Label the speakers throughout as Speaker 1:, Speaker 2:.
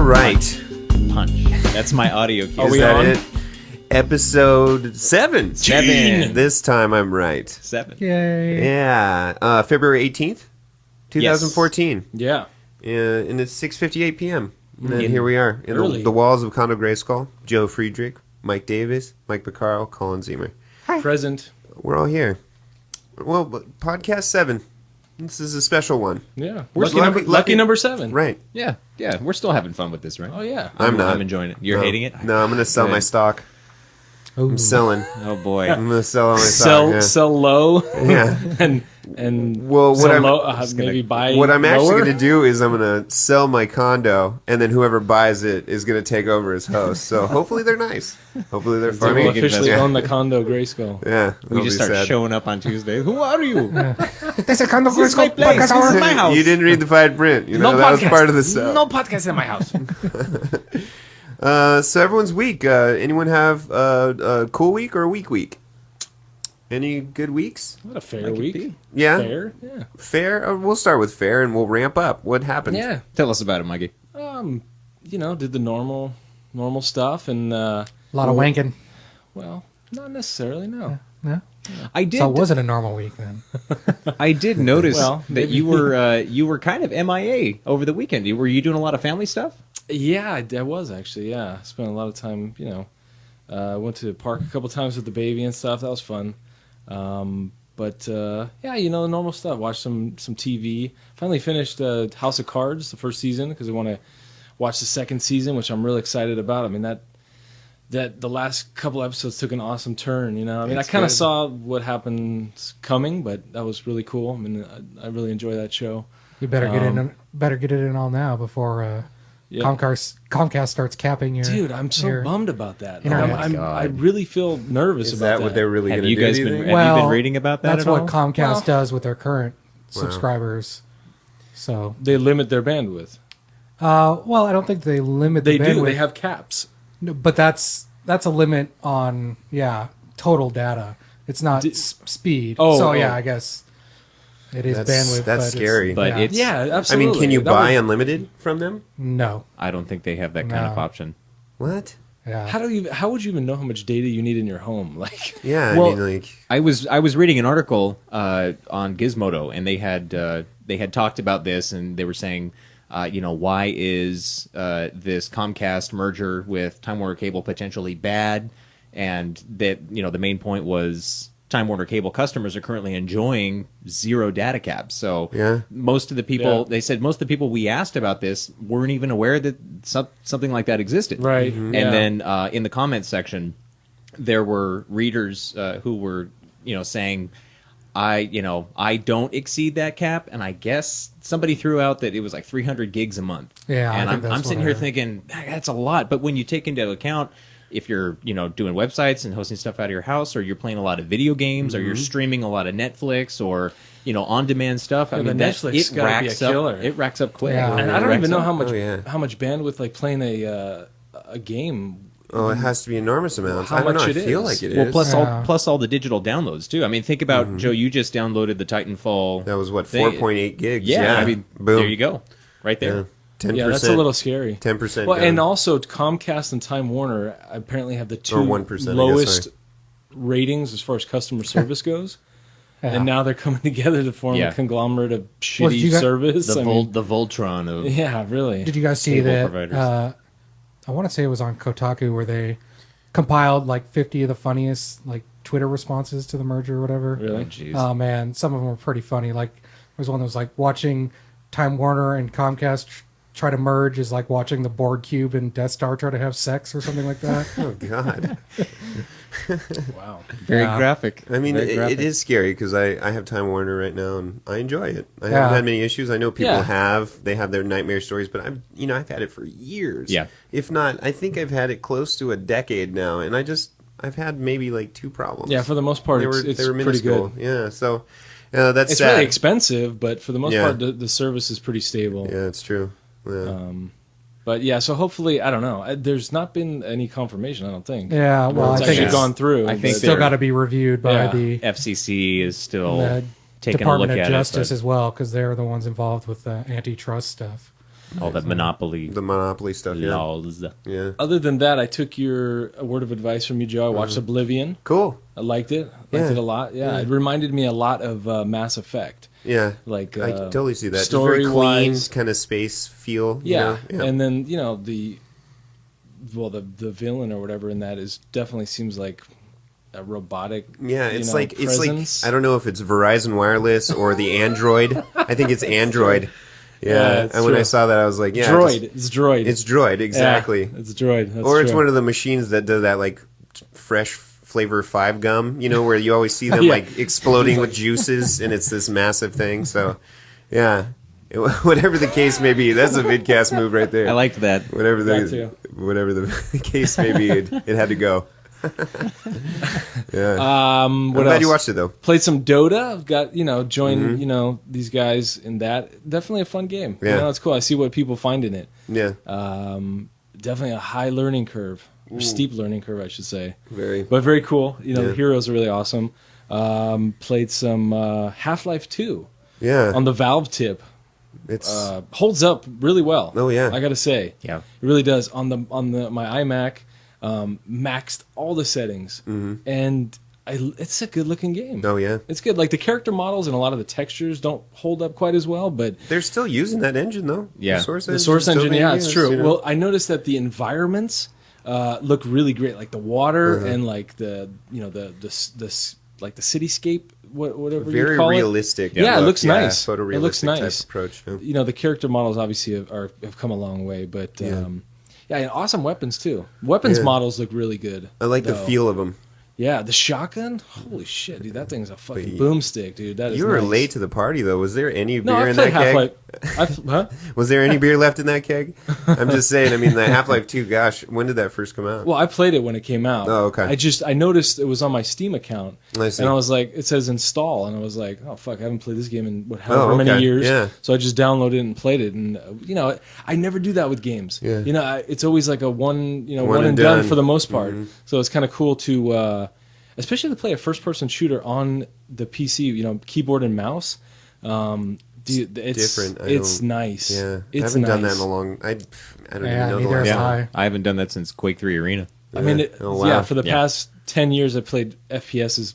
Speaker 1: right.
Speaker 2: Punch. That's my audio cue.
Speaker 1: Is that it? Episode 7.
Speaker 2: 7.
Speaker 1: This time I'm right.
Speaker 2: 7.
Speaker 3: Yay.
Speaker 1: Yeah. February 18th, 2014.
Speaker 3: Yeah.
Speaker 1: And it's 6:58 p.m. And here we are in the walls of Condo Grayskull. Joe Friedrich, Mike Davis, Mike Picaro, Colin Zemer.
Speaker 3: Hi. Present.
Speaker 1: We're all here. Well, podcast 7. This is a special one.
Speaker 3: Yeah. We're lucky number 7.
Speaker 1: Right.
Speaker 2: Yeah. Yeah. We're still having fun with this, right?
Speaker 3: Oh, yeah.
Speaker 1: I'm not.
Speaker 2: I'm enjoying it. You're hating it?
Speaker 1: No, I'm going to sell my stock.
Speaker 3: Ooh.
Speaker 1: I'm selling.
Speaker 2: Oh, boy.
Speaker 1: I'm going to sell all my stock. Yeah.
Speaker 3: Sell low.
Speaker 1: Yeah.
Speaker 3: and
Speaker 1: well, what I'm
Speaker 3: maybe buy
Speaker 1: what I'm
Speaker 3: lower?
Speaker 1: actually going to do is I'm going to sell my condo, and then whoever buys it is going to take over as host. So hopefully they're nice. Hopefully they're funny.
Speaker 3: We'll officially own the Condo Grayskull.
Speaker 1: Yeah,
Speaker 2: we just start showing up on Tuesday. Who are you?
Speaker 3: There's a Condo Grayskull podcast.
Speaker 2: This is my house.
Speaker 1: You didn't read the fine print. You know, that was part of the stuff.
Speaker 3: No podcast in my house.
Speaker 1: So everyone's week. Anyone have a cool week or a weak week? Any good weeks?
Speaker 3: What a fair week.
Speaker 1: Yeah.
Speaker 3: Fair? Yeah.
Speaker 1: Fair? We'll start with fair and we'll ramp up. What happened?
Speaker 3: Yeah.
Speaker 2: Tell us about it, Mikey.
Speaker 3: Did the normal stuff and
Speaker 4: a lot of wanking.
Speaker 3: Well, not necessarily, no.
Speaker 4: Yeah.
Speaker 2: I did.
Speaker 4: So it wasn't a normal week then.
Speaker 2: I did notice that
Speaker 3: maybe.
Speaker 2: you were kind of MIA over the weekend. Were you doing a lot of family stuff?
Speaker 3: Yeah, I was actually, yeah. Spent a lot of time, went to the park a couple times with the baby and stuff. That was fun. The normal stuff. Watched some TV. Finally finished House of Cards, the first season, because I want to watch the second season, which I'm really excited about. I mean, that the last couple episodes took an awesome turn, I kind of saw what happened coming, but that was really cool. I mean, I really enjoy that show.
Speaker 4: You better get it in all now before Comcast starts capping your...
Speaker 3: Dude, I'm so bummed about that.
Speaker 4: I
Speaker 3: really feel nervous about that.
Speaker 1: Is that what they're really going to do?
Speaker 2: Have you been reading about that
Speaker 4: That's
Speaker 2: at all?
Speaker 4: what Comcast does with their current subscribers. So
Speaker 3: they limit their bandwidth.
Speaker 4: I don't think they limit the bandwidth.
Speaker 3: They do. They have caps.
Speaker 4: No, but that's a limit on total data. It's not speed. I guess it is bandwidth.
Speaker 1: That's scary.
Speaker 2: But it's
Speaker 3: absolutely.
Speaker 1: I mean, can you buy unlimited from them?
Speaker 4: No,
Speaker 2: I don't think they have that kind of option.
Speaker 1: What?
Speaker 4: Yeah.
Speaker 3: How would you even know how much data you need in your home?
Speaker 2: I was reading an article on Gizmodo, and they had talked about this, and they were saying, why is this Comcast merger with Time Warner Cable potentially bad? And that the main point was Time Warner Cable customers are currently enjoying zero data caps. So most of the people, they said most of the people we asked about this weren't even aware that something like that existed.
Speaker 3: Right.
Speaker 2: Mm-hmm. And then in the comments section, there were readers who were, saying, I don't exceed that cap, and I guess somebody threw out that it was like 300 gigs a month.
Speaker 4: Yeah,
Speaker 2: and I'm sitting here thinking that's a lot. But when you take into account if you're doing websites and hosting stuff out of your house, or you're playing a lot of video games, or you're streaming a lot of Netflix, or on-demand stuff, I mean,
Speaker 3: Netflix racks up.
Speaker 2: It racks up quick.
Speaker 4: Yeah.
Speaker 3: And I don't even know how much bandwidth like playing a game.
Speaker 1: Oh, it has to be enormous amounts.
Speaker 3: How much
Speaker 1: I
Speaker 3: it
Speaker 1: feel
Speaker 3: is.
Speaker 1: like it
Speaker 2: Well,
Speaker 1: is.
Speaker 2: plus all the digital downloads too. I mean, think about Joe. You just downloaded the Titanfall.
Speaker 1: That was 4.8 gigs.
Speaker 2: Yeah, I mean,
Speaker 1: boom.
Speaker 2: there you go, right there.
Speaker 1: Yeah. 10%.
Speaker 3: Yeah, that's a little scary.
Speaker 1: 10%.
Speaker 3: Well, and also Comcast and Time Warner apparently have the two
Speaker 1: 1%,
Speaker 3: lowest ratings as far as customer service goes.
Speaker 4: Yeah.
Speaker 3: And now they're coming together to form a conglomerate of shitty service.
Speaker 2: The Voltron of
Speaker 3: really.
Speaker 4: Did you guys see that? I want to say it was on Kotaku where they compiled like 50 of the funniest like Twitter responses to the merger or whatever.
Speaker 3: Really?
Speaker 4: Oh man, some of them were pretty funny. Like there was one that was like watching Time Warner and Comcast try to merge is like watching the Borg Cube and Death Star try to have sex or something like that.
Speaker 1: Oh God.
Speaker 3: Wow.
Speaker 2: Very graphic.
Speaker 1: I mean, it is scary because I have Time Warner right now and I enjoy it. I haven't had many issues. I know people they have their nightmare stories, but I've had it for years.
Speaker 2: Yeah.
Speaker 1: If not, I think I've had it close to a decade now, and I've had maybe like 2 problems.
Speaker 3: Yeah, for the most part, it's
Speaker 1: they were
Speaker 3: pretty
Speaker 1: minuscule.
Speaker 3: good.
Speaker 1: Yeah, so that's
Speaker 3: it's
Speaker 1: sad.
Speaker 3: really expensive, but for the most part, the service is pretty stable.
Speaker 1: Yeah, it's true. Yeah.
Speaker 3: But yeah, so hopefully, I don't know. There's not been any confirmation, I don't think.
Speaker 4: Yeah, well,
Speaker 3: it's
Speaker 4: I think
Speaker 3: actually gone through.
Speaker 2: I think
Speaker 4: still got to be reviewed by the
Speaker 2: FCC is still
Speaker 4: the
Speaker 2: taking
Speaker 4: Department
Speaker 2: a look
Speaker 4: of
Speaker 2: at
Speaker 4: Justice
Speaker 2: it,
Speaker 4: as well, because they're the ones involved with the antitrust stuff.
Speaker 2: All that Monopoly.
Speaker 1: The Monopoly stuff, yeah.
Speaker 2: Laws.
Speaker 1: Yeah.
Speaker 3: Other than that, I took your word of advice from you, Joe. I watched Oblivion.
Speaker 1: Cool.
Speaker 3: I liked it. Liked it a lot. Yeah, it reminded me a lot of Mass Effect.
Speaker 1: Yeah.
Speaker 3: Like
Speaker 1: I can totally see that. It's
Speaker 3: story
Speaker 1: very clean
Speaker 3: wise,
Speaker 1: kind of space feel.
Speaker 3: yeah.
Speaker 1: You know?
Speaker 3: And then the villain or whatever in that definitely seems like a robotic.
Speaker 1: Yeah, it's
Speaker 3: presence.
Speaker 1: like I don't know if it's Verizon Wireless or the Android. I think it's Android. Yeah, and when I saw that, I was like, yeah,
Speaker 3: Droid. It's Droid.
Speaker 1: It's Droid, exactly.
Speaker 3: Yeah, it's Droid. That's
Speaker 1: or it's
Speaker 3: true.
Speaker 1: one of the machines that does that like fresh flavor 5 gum, where you always see them like exploding with juices, and it's this massive thing. So, yeah. Whatever the case may be, that's a Vidcast move right there.
Speaker 2: I liked that.
Speaker 1: Whatever the case may be, it had to go. Yeah. I'm glad you watched it though.
Speaker 3: Played some Dota. I've got joined these guys in that. Definitely a fun game.
Speaker 1: Yeah.
Speaker 3: It's cool. I see what people find in it.
Speaker 1: Yeah.
Speaker 3: Definitely a high learning curve, or steep learning curve, I should say. But very cool. The heroes are really awesome. Played some Half-Life 2.
Speaker 1: Yeah.
Speaker 3: On the Valve tip.
Speaker 1: It's
Speaker 3: holds up really well.
Speaker 1: Oh yeah.
Speaker 3: I gotta say.
Speaker 2: Yeah.
Speaker 3: It really does. On my iMac. Maxed all the settings, and it's a good looking game.
Speaker 1: Oh yeah,
Speaker 3: it's good. Like the character models and a lot of the textures don't hold up quite as well, but
Speaker 1: they're still using that engine though.
Speaker 2: Yeah,
Speaker 3: the source engine. Yeah, it's true. Well, I noticed that the environments look really great, like the water and like the like the cityscape. Whatever
Speaker 1: very
Speaker 3: you call
Speaker 1: realistic.
Speaker 3: It looks nice.
Speaker 1: Photorealistic
Speaker 3: it looks nice.
Speaker 1: Type approach.
Speaker 3: The character models obviously have come a long way, but. Yeah, and awesome weapons too. Weapons models look really good.
Speaker 1: I like the feel of them.
Speaker 3: Yeah, the shotgun. Holy shit, dude! That thing's a fucking boomstick, dude. That is.
Speaker 1: You were
Speaker 3: nice.
Speaker 1: late to the party though. Was there any beer
Speaker 3: I
Speaker 1: in
Speaker 3: played
Speaker 1: that keg?
Speaker 3: Huh?
Speaker 1: Was there any beer left in that keg? I'm just saying. I mean, the Half-Life 2. Gosh, when did that first come out?
Speaker 3: Well, I played it when it came out.
Speaker 1: Oh, okay.
Speaker 3: I noticed it was on my Steam account,
Speaker 1: I see.
Speaker 3: and I was like, it says install, and I was like, oh fuck, I haven't played this game in however many years.
Speaker 1: Yeah.
Speaker 3: So I just downloaded it and played it, and I never do that with games.
Speaker 1: Yeah.
Speaker 3: It's always like a one and done for the most part. So it's kind of cool to. Especially to play a first-person shooter on the PC, keyboard and mouse. Dude, it's
Speaker 1: different.
Speaker 3: It's nice.
Speaker 1: Yeah,
Speaker 3: it's
Speaker 1: I haven't
Speaker 3: nice.
Speaker 1: done that in a long. I don't even know the
Speaker 4: neither
Speaker 1: last
Speaker 4: have
Speaker 1: time.
Speaker 2: I haven't done that since Quake 3 Arena.
Speaker 3: I mean,
Speaker 1: wow.
Speaker 3: for the past 10 years, I played FPSs,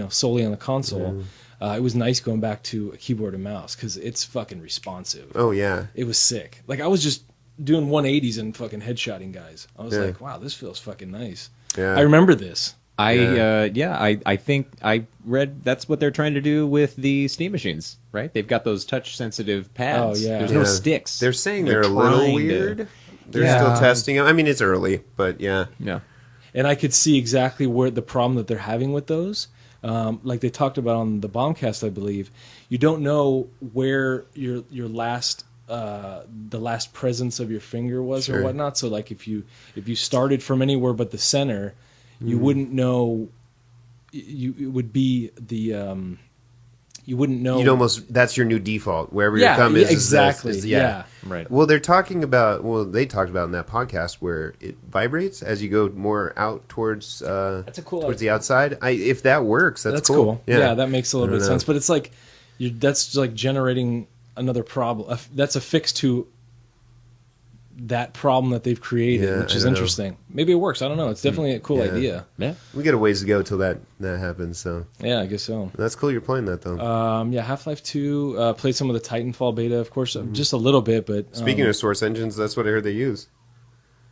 Speaker 3: solely on the console. It was nice going back to a keyboard and mouse because it's fucking responsive.
Speaker 1: Oh yeah,
Speaker 3: it was sick. Like I was just doing 180s and fucking headshotting guys. I was like, wow, this feels fucking nice.
Speaker 1: Yeah,
Speaker 3: I remember this.
Speaker 2: I think I read that's what they're trying to do with the Steam machines, right? They've got those touch sensitive pads.
Speaker 3: Oh yeah,
Speaker 2: there's no sticks.
Speaker 1: They're saying they're a little weird. They're still testing them. I mean, it's early, but yeah.
Speaker 3: And I could see exactly where the problem that they're having with those. Like they talked about on the Bombcast, I believe. You don't know where your last the last presence of your finger was or whatnot. So like if you started from anywhere but the center. You wouldn't know. It would be the. You wouldn't know.
Speaker 1: You'd almost. That's your new default. Wherever your thumb is.
Speaker 3: Exactly.
Speaker 1: Yeah.
Speaker 2: Right.
Speaker 1: Well, they're talking about. Well, they talked about in that podcast where it vibrates as you go more out towards.
Speaker 3: That's a cool.
Speaker 1: Towards the outside. If that works, that's
Speaker 3: cool.
Speaker 1: Yeah.
Speaker 3: Yeah, that makes a little bit of sense. But it's like, that's like generating another problem. That's a fix to. That problem that they've created, which is interesting. Maybe it works. I don't know. It's definitely a cool idea.
Speaker 2: Yeah,
Speaker 1: we got a ways to go till that happens. So
Speaker 3: yeah, I guess so.
Speaker 1: That's cool. You're playing that though.
Speaker 3: Half-Life 2. Played some of the Titanfall beta, of course, just a little bit. But
Speaker 1: speaking of source engines, that's what I heard they use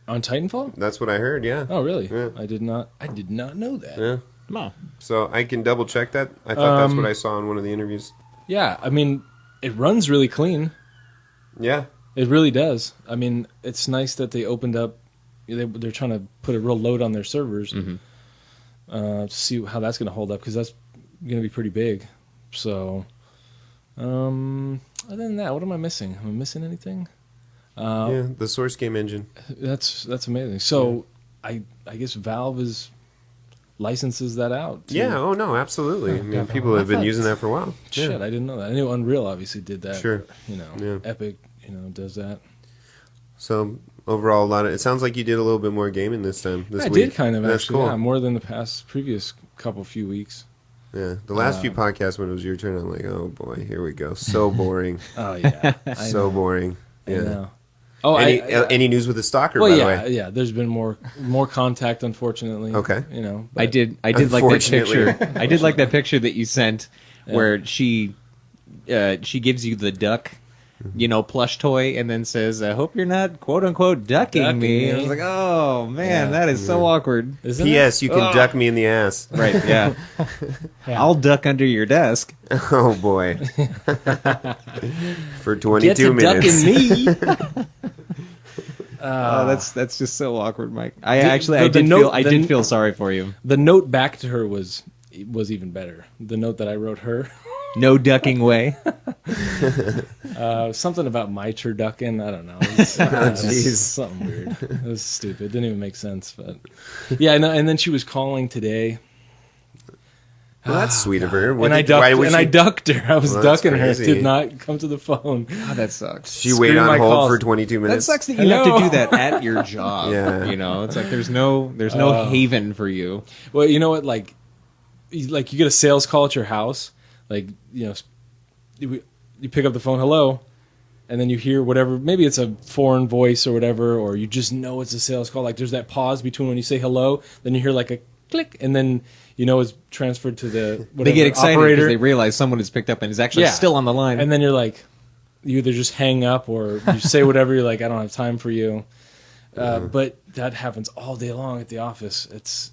Speaker 3: on Titanfall.
Speaker 1: That's what I heard. Yeah.
Speaker 3: Oh, really?
Speaker 1: Yeah.
Speaker 3: I did not know that.
Speaker 1: Yeah.
Speaker 2: Come on.
Speaker 1: So I can double check that. I thought that's what I saw in one of the interviews.
Speaker 3: Yeah, I mean, it runs really clean.
Speaker 1: Yeah.
Speaker 3: It really does. I mean, it's nice that they opened up. They're trying to put a real load on their servers to see how that's going to hold up because that's going to be pretty big. So, other than that, what am I missing? Am I missing anything?
Speaker 1: The source game engine.
Speaker 3: That's amazing. So, I guess Valve licenses that out.
Speaker 1: Yeah. Oh no, absolutely. I mean, people have been using that for a while.
Speaker 3: Shit, I didn't know that. I knew Unreal obviously did that.
Speaker 1: Sure.
Speaker 3: Epic. Does that.
Speaker 1: So overall, it sounds like you did a little bit more gaming this time. This week.
Speaker 3: I did kind of.
Speaker 1: That's
Speaker 3: actually,
Speaker 1: cool.
Speaker 3: yeah, more than the previous few weeks.
Speaker 1: Yeah, the last few podcasts when it was your turn, I'm like, oh boy, here we go. So boring.
Speaker 3: Oh yeah,
Speaker 1: so boring. Yeah.
Speaker 3: I know. Oh,
Speaker 1: any news with the stalker?
Speaker 3: Well,
Speaker 1: by
Speaker 3: yeah,
Speaker 1: the way,
Speaker 3: yeah. There's been more contact, unfortunately.
Speaker 1: Okay.
Speaker 3: You know,
Speaker 2: I
Speaker 3: but-
Speaker 2: did like that picture. I did like that picture that you sent, where she gives you the duck, plush toy, and then says, "I hope you're not quote unquote ducking me." I was like, "Oh man, that is so awkward."
Speaker 3: Isn't
Speaker 1: P.S. You can duck me in the ass.
Speaker 2: Right? Yeah. I'll duck under your desk.
Speaker 1: Oh boy. For
Speaker 3: Get
Speaker 1: 22
Speaker 3: to
Speaker 1: minutes.
Speaker 3: ducking me.
Speaker 2: Oh, that's just so awkward, Mike. I
Speaker 3: the
Speaker 2: did
Speaker 3: note-
Speaker 2: feel sorry for you.
Speaker 3: The note back to her was even better. The note that I wrote her.
Speaker 2: No ducking way.
Speaker 3: Something about my turducken. I don't know. It was
Speaker 1: jeez.
Speaker 3: something weird. It was stupid. Didn't even make sense. But yeah, and then she was calling today,
Speaker 1: Well, that's sweet of her.
Speaker 3: and I ducked her. I was
Speaker 1: Well, that's
Speaker 3: ducking her.
Speaker 1: crazy.
Speaker 3: Did not come to the phone.
Speaker 2: God, that sucks.
Speaker 1: She waited
Speaker 3: Screen
Speaker 1: on
Speaker 3: my
Speaker 1: hold
Speaker 3: calls.
Speaker 1: for 22
Speaker 2: That
Speaker 1: minutes.
Speaker 2: sucks that you have to do that at your job.
Speaker 1: Yeah.
Speaker 2: It's like there's no haven for you.
Speaker 3: Well, you know what? Like you get a sales call at your house. Like you pick up the phone, hello, and then you hear whatever. Maybe it's a foreign voice or whatever, or you just know it's a sales call. Like there's that pause between when you say hello, then you hear like a click, and then it's transferred to the whatever
Speaker 2: They get excited
Speaker 3: operator.
Speaker 2: because they realize someone has picked up and is actually still on the line.
Speaker 3: And then you're like, you either just hang up or you say whatever. You're like, I don't have time for you. But that happens all day long at the office. It's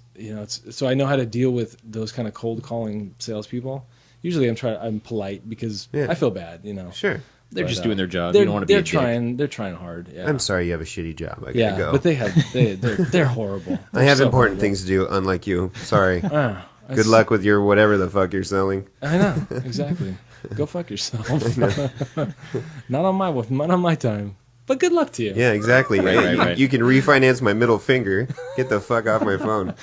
Speaker 3: so I know how to deal with those kind of cold calling salespeople. Usually I'm polite because I feel bad.
Speaker 1: Sure.
Speaker 2: They're just doing their job.
Speaker 3: They're,
Speaker 2: You don't want to be
Speaker 3: they're
Speaker 2: a dick.
Speaker 3: trying. They're trying hard. Yeah.
Speaker 1: I'm sorry you have a shitty job. I gotta go.
Speaker 3: But they're horrible.
Speaker 1: I have
Speaker 3: They're so
Speaker 1: important
Speaker 3: horrible.
Speaker 1: things to do, unlike you. Sorry. Good
Speaker 3: That's-
Speaker 1: luck with your whatever the fuck you're selling.
Speaker 3: I know exactly. Go fuck yourself. Not on my time. But good luck to you.
Speaker 1: Yeah, exactly.
Speaker 2: Right,
Speaker 1: Hey,
Speaker 2: right, right.
Speaker 1: You can refinance my middle finger. Get the fuck off my phone.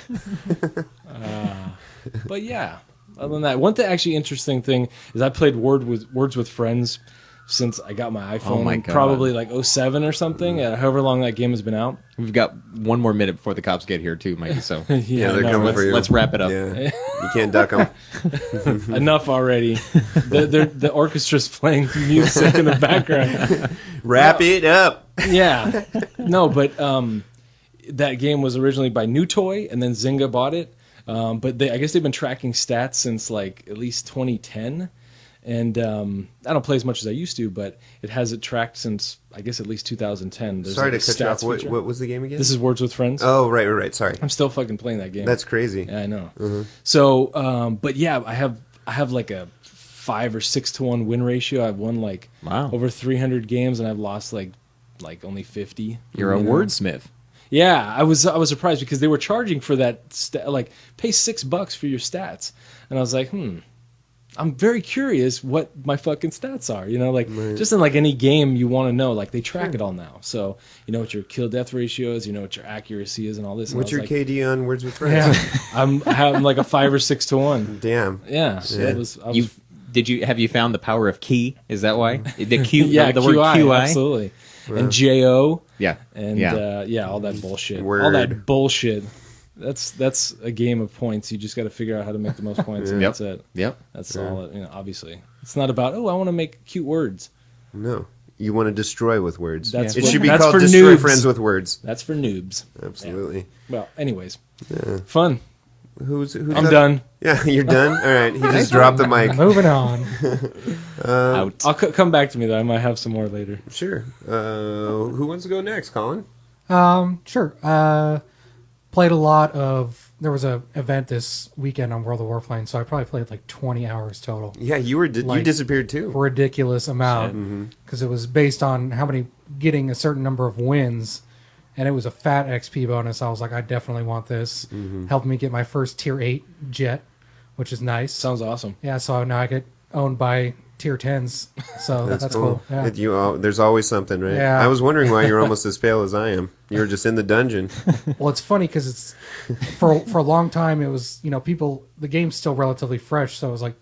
Speaker 3: But yeah, other than that, one actually interesting thing is I played Words with Friends since I got my iPhone.
Speaker 2: Oh my God.
Speaker 3: Probably like 07 or something. However long that game has been out.
Speaker 2: We've got one more minute before the cops get here too, Mikey. So
Speaker 1: Yeah, they're
Speaker 3: no,
Speaker 1: coming
Speaker 2: let's,
Speaker 1: for you.
Speaker 2: let's wrap it up.
Speaker 1: Yeah. You can't duck them.
Speaker 3: Enough already. The orchestra's playing music in the background.
Speaker 1: Wrap it up.
Speaker 3: Yeah. No, but that game was originally by New Toy, and then Zynga bought it. But I guess they've been tracking stats since like at least 2010. And I don't play as much as I used to, but it has it tracked since, I guess, at least 2010. There's
Speaker 1: Sorry
Speaker 3: like
Speaker 1: to
Speaker 3: a
Speaker 1: cut you off.
Speaker 3: stats feature.
Speaker 1: What was the game again?
Speaker 3: This is Words with Friends.
Speaker 1: Oh, right. Sorry.
Speaker 3: I'm still fucking playing that game.
Speaker 1: That's crazy.
Speaker 3: Yeah, I know. So, but yeah, I have like a 5 or 6 to 1 win ratio. I've won like over 300 games, and I've lost like only 50.
Speaker 2: You're a wordsmith.
Speaker 3: Yeah, I was surprised because they were charging for that pay $6 for your stats, and I was like, I'm very curious what my fucking stats are. Just in like any game you want to know. Like they track it all now, so you know what your kill death ratio is, you know what your accuracy is, and all this. And
Speaker 1: What's
Speaker 3: I
Speaker 1: your
Speaker 3: was like,
Speaker 1: KD on Words with Friends?
Speaker 4: Yeah.
Speaker 3: I'm like a 5 or 6 to 1.
Speaker 1: Damn.
Speaker 3: Yeah, so
Speaker 1: Yeah.
Speaker 3: I was
Speaker 2: Have you found the power of key? Is that why? The Q
Speaker 3: yeah,
Speaker 2: the word
Speaker 3: QI,
Speaker 2: QI?
Speaker 3: absolutely. And JO.
Speaker 2: Yeah.
Speaker 3: And
Speaker 2: yeah.
Speaker 3: all that bullshit.
Speaker 1: Word.
Speaker 3: All that bullshit. That's a game of points. You just got to figure out how to make the most points, and
Speaker 2: Yep.
Speaker 3: that's it.
Speaker 2: Yep.
Speaker 3: That's all. Obviously, it's not about I want to make cute words.
Speaker 1: No. You want to destroy with words.
Speaker 3: That's
Speaker 1: It
Speaker 3: what-
Speaker 1: should be
Speaker 3: that's
Speaker 1: called
Speaker 3: for
Speaker 1: Destroy
Speaker 3: noobs.
Speaker 1: Friends with Words.
Speaker 3: That's for noobs.
Speaker 1: Absolutely.
Speaker 3: Well, anyways, fun.
Speaker 1: Who's
Speaker 3: I'm
Speaker 1: up?
Speaker 3: done.
Speaker 1: Yeah, you're done? All right. He just dropped the mic.
Speaker 4: Moving on.
Speaker 2: Out.
Speaker 3: I'll come back to me though. I might have some more later.
Speaker 1: Sure. Who wants to go next, Colin?
Speaker 4: Sure. Played a lot of. There was a event this weekend on World of Warplane, so I probably played like 20 hours total.
Speaker 1: Yeah, you were you
Speaker 4: Like-
Speaker 1: disappeared too.
Speaker 4: Ridiculous amount because it was based on how many getting a certain number of wins, and it was a fat XP bonus. I was like, I definitely want this. Helped me get my first tier 8 jet, which is nice.
Speaker 3: Sounds awesome.
Speaker 4: Yeah, so now I get owned by tier 10s, so that's cool. Yeah.
Speaker 1: There's always something, right?
Speaker 4: Yeah.
Speaker 1: I was wondering why you're almost as pale as I am. You were just in the dungeon.
Speaker 4: Well, it's funny because it's for a long time. It was the game's still relatively fresh, so it was like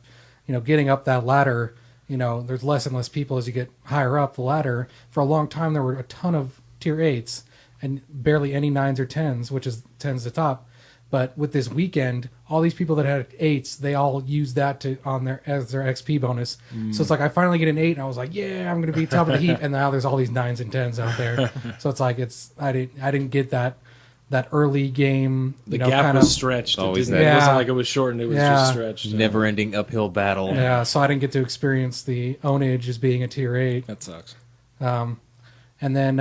Speaker 4: getting up that ladder. There's less and less people as you get higher up the ladder. For a long time, there were a ton of tier 8s and barely any 9s or 10s, which is 10s the top. But with this weekend, all these people that had 8s, they all used that as their XP bonus. So it's like I finally get an 8, and I was like, yeah, I'm going to be top of the heap. And now there's all these 9s and 10s out there. So it's like I didn't get that early game.
Speaker 3: The gap was stretched. It wasn't like it was shortened. It was just stretched.
Speaker 2: Never-ending uphill battle.
Speaker 4: Yeah, so I didn't get to experience the ownage as being a tier 8.
Speaker 3: That sucks.
Speaker 4: And then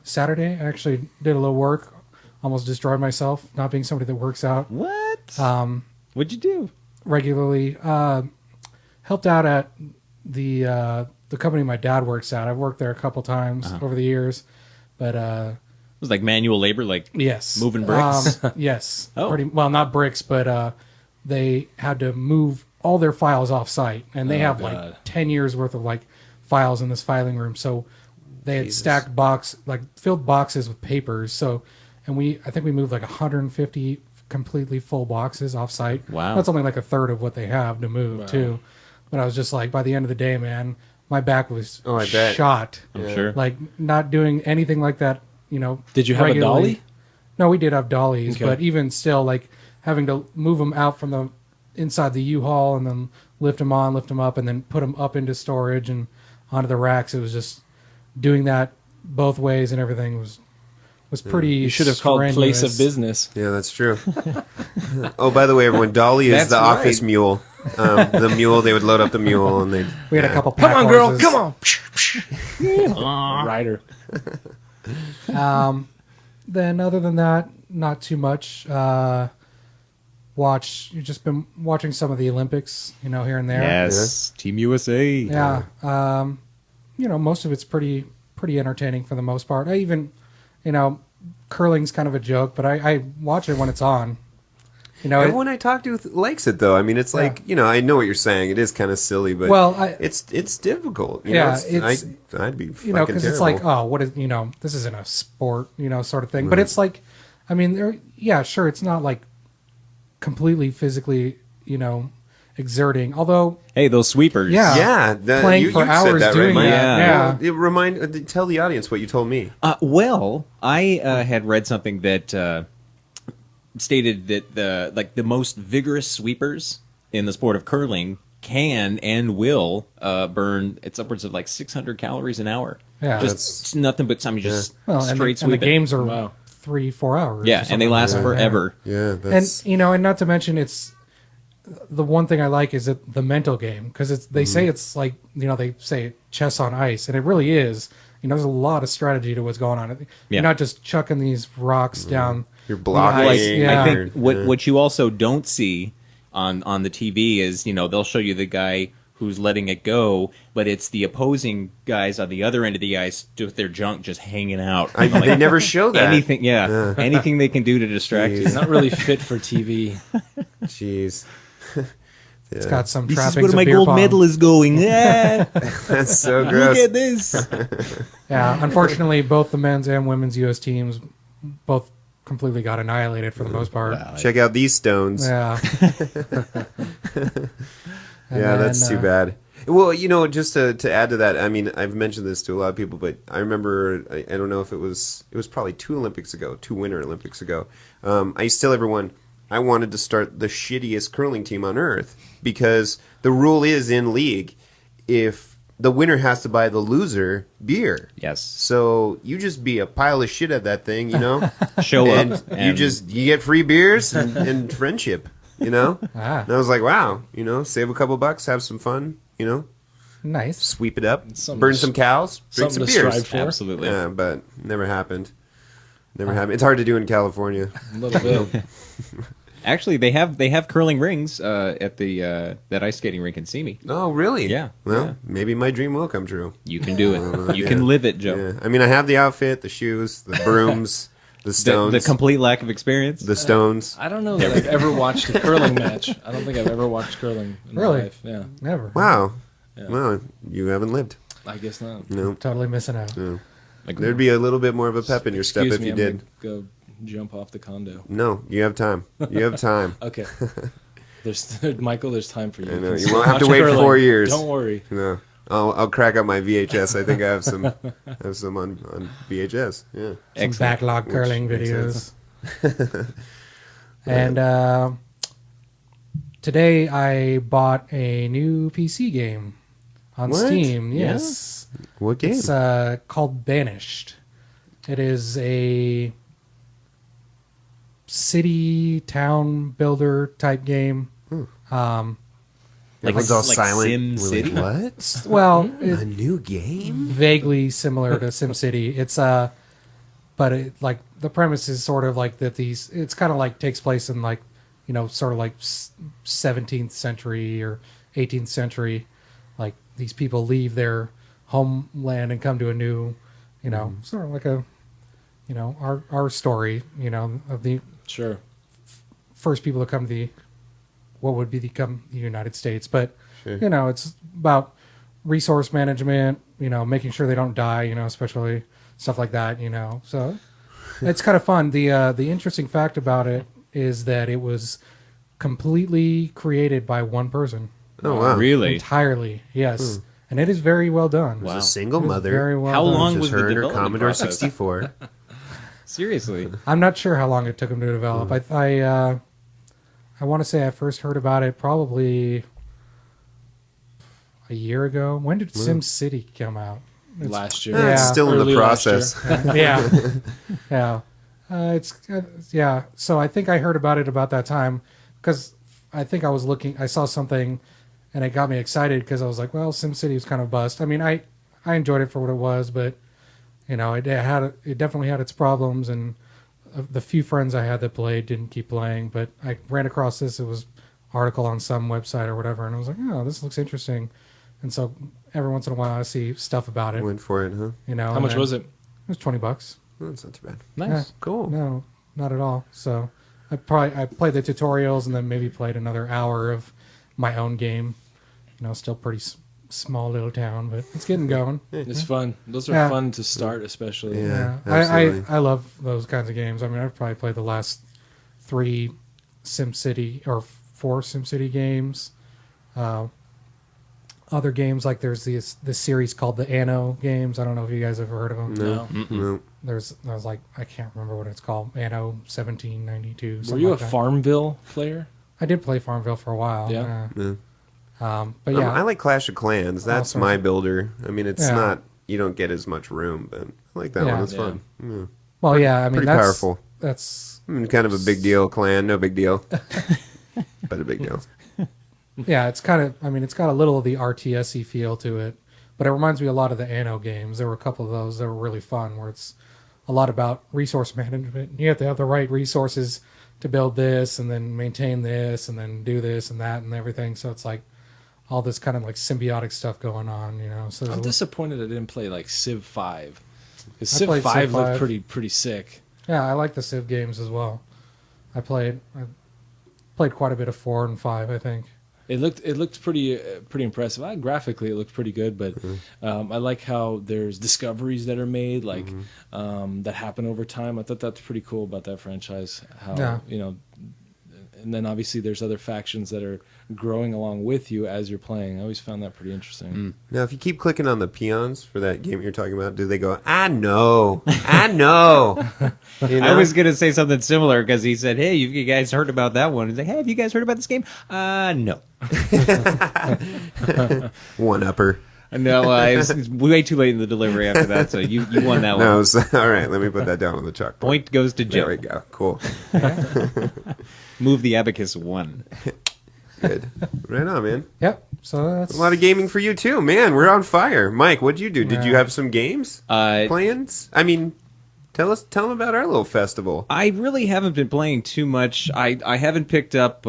Speaker 4: Saturday, I actually did a little work. Almost destroyed myself, not being somebody that works out.
Speaker 2: What? What'd you do?
Speaker 4: Regularly. Helped out at the company my dad works at. I've worked there a couple times over the years. But
Speaker 2: It was like manual labor, like
Speaker 4: yes,
Speaker 2: moving bricks?
Speaker 4: Yes.
Speaker 2: Oh.
Speaker 4: Well, not bricks, but they had to move all their files off-site. And they have like 10 years worth of like files in this filing room. So they had stacked filled boxes with papers. So... And I think we moved like 150 completely full boxes off site.
Speaker 2: Wow.
Speaker 4: That's only like a third of what they have to move too. But I was just like, by the end of the day, man, my back was shot.
Speaker 2: I'm sure.
Speaker 4: Like not doing anything like that,
Speaker 3: Did you have
Speaker 4: regularly.
Speaker 3: a dolly?
Speaker 4: No, we did have dollies,
Speaker 3: Okay.
Speaker 4: but even still, like having to move them out from the inside the U-Haul and then lift them up and then put them up into storage and onto the racks. It was just doing that both ways and everything was pretty.
Speaker 3: You should have called Place of Business.
Speaker 1: Yeah, that's true. Oh, by the way, everyone, Dolly is
Speaker 2: That's
Speaker 1: the
Speaker 2: right.
Speaker 1: office mule. The mule, they would load up the mule and they'd...
Speaker 4: We had a couple
Speaker 3: Come
Speaker 4: pack
Speaker 3: on, girl.
Speaker 4: horses.
Speaker 3: Come on. Rider.
Speaker 4: Then other than that, not too much. You've just been watching some of the Olympics, here and there.
Speaker 2: Yes. Team USA.
Speaker 4: Yeah. Most of it's pretty entertaining for the most part. I even, curling's kind of a joke, but I watch it when it's on.
Speaker 1: Everyone I talk to likes it, though. I mean, it's like, I know what you're saying. It is kind of silly, but it's difficult. I'd be fucking
Speaker 4: because it's like, oh, what is, this isn't a sport, sort of thing. But it's like, I mean, sure, it's not like completely physically, exerting. Although,
Speaker 2: hey, those sweepers.
Speaker 4: Playing for hours doing that.
Speaker 1: Well, tell the audience what you told me.
Speaker 2: I had read something that stated that the most vigorous sweepers in the sport of curling can and will burn. It's upwards of like 600 calories an hour.
Speaker 4: Yeah,
Speaker 2: it's nothing but just straight
Speaker 4: and the
Speaker 2: sweeping.
Speaker 4: games are 3-4 hours.
Speaker 2: Yeah, and they last forever.
Speaker 1: Yeah,
Speaker 4: and not to mention it's. The one thing I like is the mental game because they say it's like they say chess on ice and it really is. There's a lot of strategy to what's going on. You're not just chucking these rocks down.
Speaker 1: You're blocking.
Speaker 2: I think what you also don't see on the TV is they'll show you the guy who's letting it go, but it's the opposing guys on the other end of the ice with their junk just hanging out.
Speaker 1: They never show that.
Speaker 2: Anything, anything they can do to distract you.
Speaker 3: It's not really fit for TV.
Speaker 1: Jeez.
Speaker 4: It's got some
Speaker 2: This
Speaker 4: trappings
Speaker 2: is where
Speaker 4: of
Speaker 2: my
Speaker 4: beer
Speaker 2: gold
Speaker 4: pong.
Speaker 2: medal is going. Yeah.
Speaker 1: That's so gross.
Speaker 2: Look at this.
Speaker 4: Yeah, unfortunately, both the men's and women's U.S. teams both completely got annihilated for the most part.
Speaker 1: Check out these stones.
Speaker 4: Yeah.
Speaker 1: That's too bad. Well, just to add to that, I mean, I've mentioned this to a lot of people, but I remember, I don't know if it was probably 2 Winter Olympics ago. I used to tell everyone I wanted to start the shittiest curling team on earth because the rule is in league, if the winner has to buy the loser beer.
Speaker 2: Yes.
Speaker 1: So you just be a pile of shit at that thing,
Speaker 2: Show
Speaker 1: and
Speaker 2: up. And
Speaker 1: you get free beers and friendship, And I was like, wow, save a couple bucks, have some fun,
Speaker 4: Nice.
Speaker 1: sweep it up, burn some cows, drink some
Speaker 3: something to
Speaker 1: beers.
Speaker 3: strive for.
Speaker 2: absolutely.
Speaker 1: Yeah, but never happened. Never happened. It's hard to do in California.
Speaker 3: A little bit.
Speaker 2: Actually, they have curling rings at the that ice skating rink in Simi.
Speaker 1: Oh, really?
Speaker 2: Yeah.
Speaker 1: Well,
Speaker 2: Yeah.
Speaker 1: maybe my dream will come true.
Speaker 2: You can do it. You can live it, Joe.
Speaker 1: Yeah. I mean, I have the outfit, the shoes, the brooms, the stones,
Speaker 2: The complete lack of experience.
Speaker 1: the stones.
Speaker 3: I don't know that I've ever watched a curling match. I don't think I've ever watched curling in my
Speaker 4: Really?
Speaker 3: life. Yeah,
Speaker 4: Never.
Speaker 1: Wow.
Speaker 3: Yeah.
Speaker 1: Well, you haven't lived.
Speaker 3: I guess not.
Speaker 1: No.
Speaker 4: Totally missing out.
Speaker 1: There'd be a little bit more of a pep in your step
Speaker 3: Excuse
Speaker 1: if
Speaker 3: me,
Speaker 1: you
Speaker 3: I'm
Speaker 1: did.
Speaker 3: gonna go jump off the condo.
Speaker 1: No, you have time. You have time.
Speaker 3: Okay. Michael, there's time for you.
Speaker 1: I know.
Speaker 3: can
Speaker 1: You won't have to
Speaker 3: watch
Speaker 1: wait
Speaker 3: curling.
Speaker 1: 4 years.
Speaker 3: Don't worry.
Speaker 1: No. I'll crack up my VHS. I think I have some on VHS. Yeah.
Speaker 4: Some backlog curling
Speaker 1: makes
Speaker 4: videos. And today I bought a new PC game on
Speaker 1: What?
Speaker 4: Steam. Yes.
Speaker 1: What game?
Speaker 4: It's called Banished. It is a city town builder type game.
Speaker 1: Everyone's all silent.
Speaker 2: Sim
Speaker 1: We're
Speaker 2: City?
Speaker 1: like, what?
Speaker 4: Well,
Speaker 1: A new game?
Speaker 4: vaguely similar to SimCity. It's but it, like the premise is sort of like that. It's kind of like takes place in like sort of like 17th century or 18th century. Like these people leave their homeland and come to a new, sort of like a, our story, of the
Speaker 3: Sure.
Speaker 4: first people to come to what would become the United States. But,
Speaker 1: Sure.
Speaker 4: it's about resource management, making sure they don't die, especially stuff like that, So it's kind of fun. The interesting fact about it is that it was completely created by one person.
Speaker 1: Oh, wow.
Speaker 2: Really?
Speaker 4: Entirely, yes. And it is very well done.
Speaker 2: Wow.
Speaker 1: A single
Speaker 4: It is
Speaker 1: mother.
Speaker 4: Very well
Speaker 2: How
Speaker 4: done.
Speaker 2: long
Speaker 1: Just
Speaker 2: was the
Speaker 1: her and her
Speaker 2: development
Speaker 1: Commodore
Speaker 2: process?
Speaker 1: 64.
Speaker 2: Seriously.
Speaker 4: I'm not sure how long it took them to develop. I want to say I first heard about it probably a year ago. When did SimCity come out?
Speaker 3: Last year.
Speaker 4: Yeah.
Speaker 1: It's still in
Speaker 3: Early
Speaker 1: the
Speaker 3: last year.
Speaker 1: process.
Speaker 4: Yeah, yeah. Yeah. So I think I heard about it about that time because I think I saw something, and it got me excited because I was like, well, SimCity was kind of bust. I mean, I enjoyed it for what it was, but it definitely had its problems, and the few friends I had that played didn't keep playing. But I ran across this. It was article on some website or whatever, and I was like, oh, this looks interesting. And so every once in a while I see stuff about it.
Speaker 1: Went for it, huh?
Speaker 3: How much was it?
Speaker 4: It was $20.
Speaker 1: Well, that's not too bad.
Speaker 2: Nice.
Speaker 4: Yeah.
Speaker 1: Cool.
Speaker 4: No, not at all. So I played the tutorials and then maybe played another hour of my own game. Still pretty small little town, but it's getting going.
Speaker 3: It's fun. Those are
Speaker 4: Yeah.
Speaker 3: fun to start, especially.
Speaker 1: Yeah.
Speaker 4: I
Speaker 1: absolutely.
Speaker 4: I love those kinds of games. I mean, I've probably played the last 3 SimCity or 4 SimCity games. Other games like there's this series called the Anno games. I don't know if you guys have heard of them.
Speaker 3: No.
Speaker 1: No.
Speaker 4: I was like, I can't remember what it's called. Anno 1792.
Speaker 3: Were
Speaker 4: something
Speaker 3: you
Speaker 4: like
Speaker 3: a
Speaker 4: that.
Speaker 3: Farmville player?
Speaker 4: I did play Farmville for a while.
Speaker 3: Yeah.
Speaker 1: Yeah.
Speaker 4: But yeah,
Speaker 1: I like Clash of Clans. That's
Speaker 4: sorry.
Speaker 1: my builder. I mean, it's
Speaker 4: Yeah.
Speaker 1: not, you don't get as much room, but I like that
Speaker 4: Yeah.
Speaker 1: one. It's
Speaker 3: Yeah.
Speaker 1: fun. Yeah.
Speaker 4: well, yeah. I mean,
Speaker 1: Pretty
Speaker 4: that's
Speaker 1: powerful.
Speaker 4: That's
Speaker 1: I mean, kind of a big deal clan. No big deal. But a big deal.
Speaker 4: yeah. It's kind of. I mean, it's got a little of the RTS-y feel to it, but it reminds me a lot of the Anno games. There were a couple of those that were really fun, where it's a lot about resource management. You have to have the right resources to build this, and then maintain this, and then do this and that and everything. So it's like all this kind of like symbiotic stuff going on, So
Speaker 3: I'm
Speaker 4: there's
Speaker 3: disappointed I didn't play like Civ 5. Because
Speaker 4: I
Speaker 3: Civ
Speaker 4: played
Speaker 3: 5
Speaker 4: Civ
Speaker 3: looked
Speaker 4: 5.
Speaker 3: pretty sick.
Speaker 4: yeah, I like the Civ games as well. I played quite a bit of 4 and 5, I think.
Speaker 3: It looked pretty impressive. Graphically, it looked pretty good, but I like how there's discoveries that are made, like that happen over time. I thought that's pretty cool about that franchise. How
Speaker 4: Yeah.
Speaker 3: And then obviously there's other factions that are growing along with you as you're playing. I always found that pretty interesting.
Speaker 1: Now, if you keep clicking on the peons for that game you're talking about, do they go, I know. I know.
Speaker 2: I was going to say something similar because he said, hey, you guys heard about that one? He's like, hey, have you guys heard about this game? No.
Speaker 1: One upper.
Speaker 2: No, it's way too late in the delivery after that, so you won that
Speaker 1: No,
Speaker 2: one.
Speaker 1: so, all right, let me put that down on the chalkboard.
Speaker 2: Point goes to
Speaker 1: There we
Speaker 2: Joe.
Speaker 1: go. Cool.
Speaker 2: Move the abacus 1.
Speaker 1: Good. Right on, man.
Speaker 4: Yep. So that's
Speaker 1: A lot of gaming for you, too. Man, we're on fire. Mike, what'd you do? Did you
Speaker 4: Yeah.
Speaker 1: have some games? Plans? I mean, tell them about our little festival.
Speaker 2: I really haven't been playing too much. I haven't picked up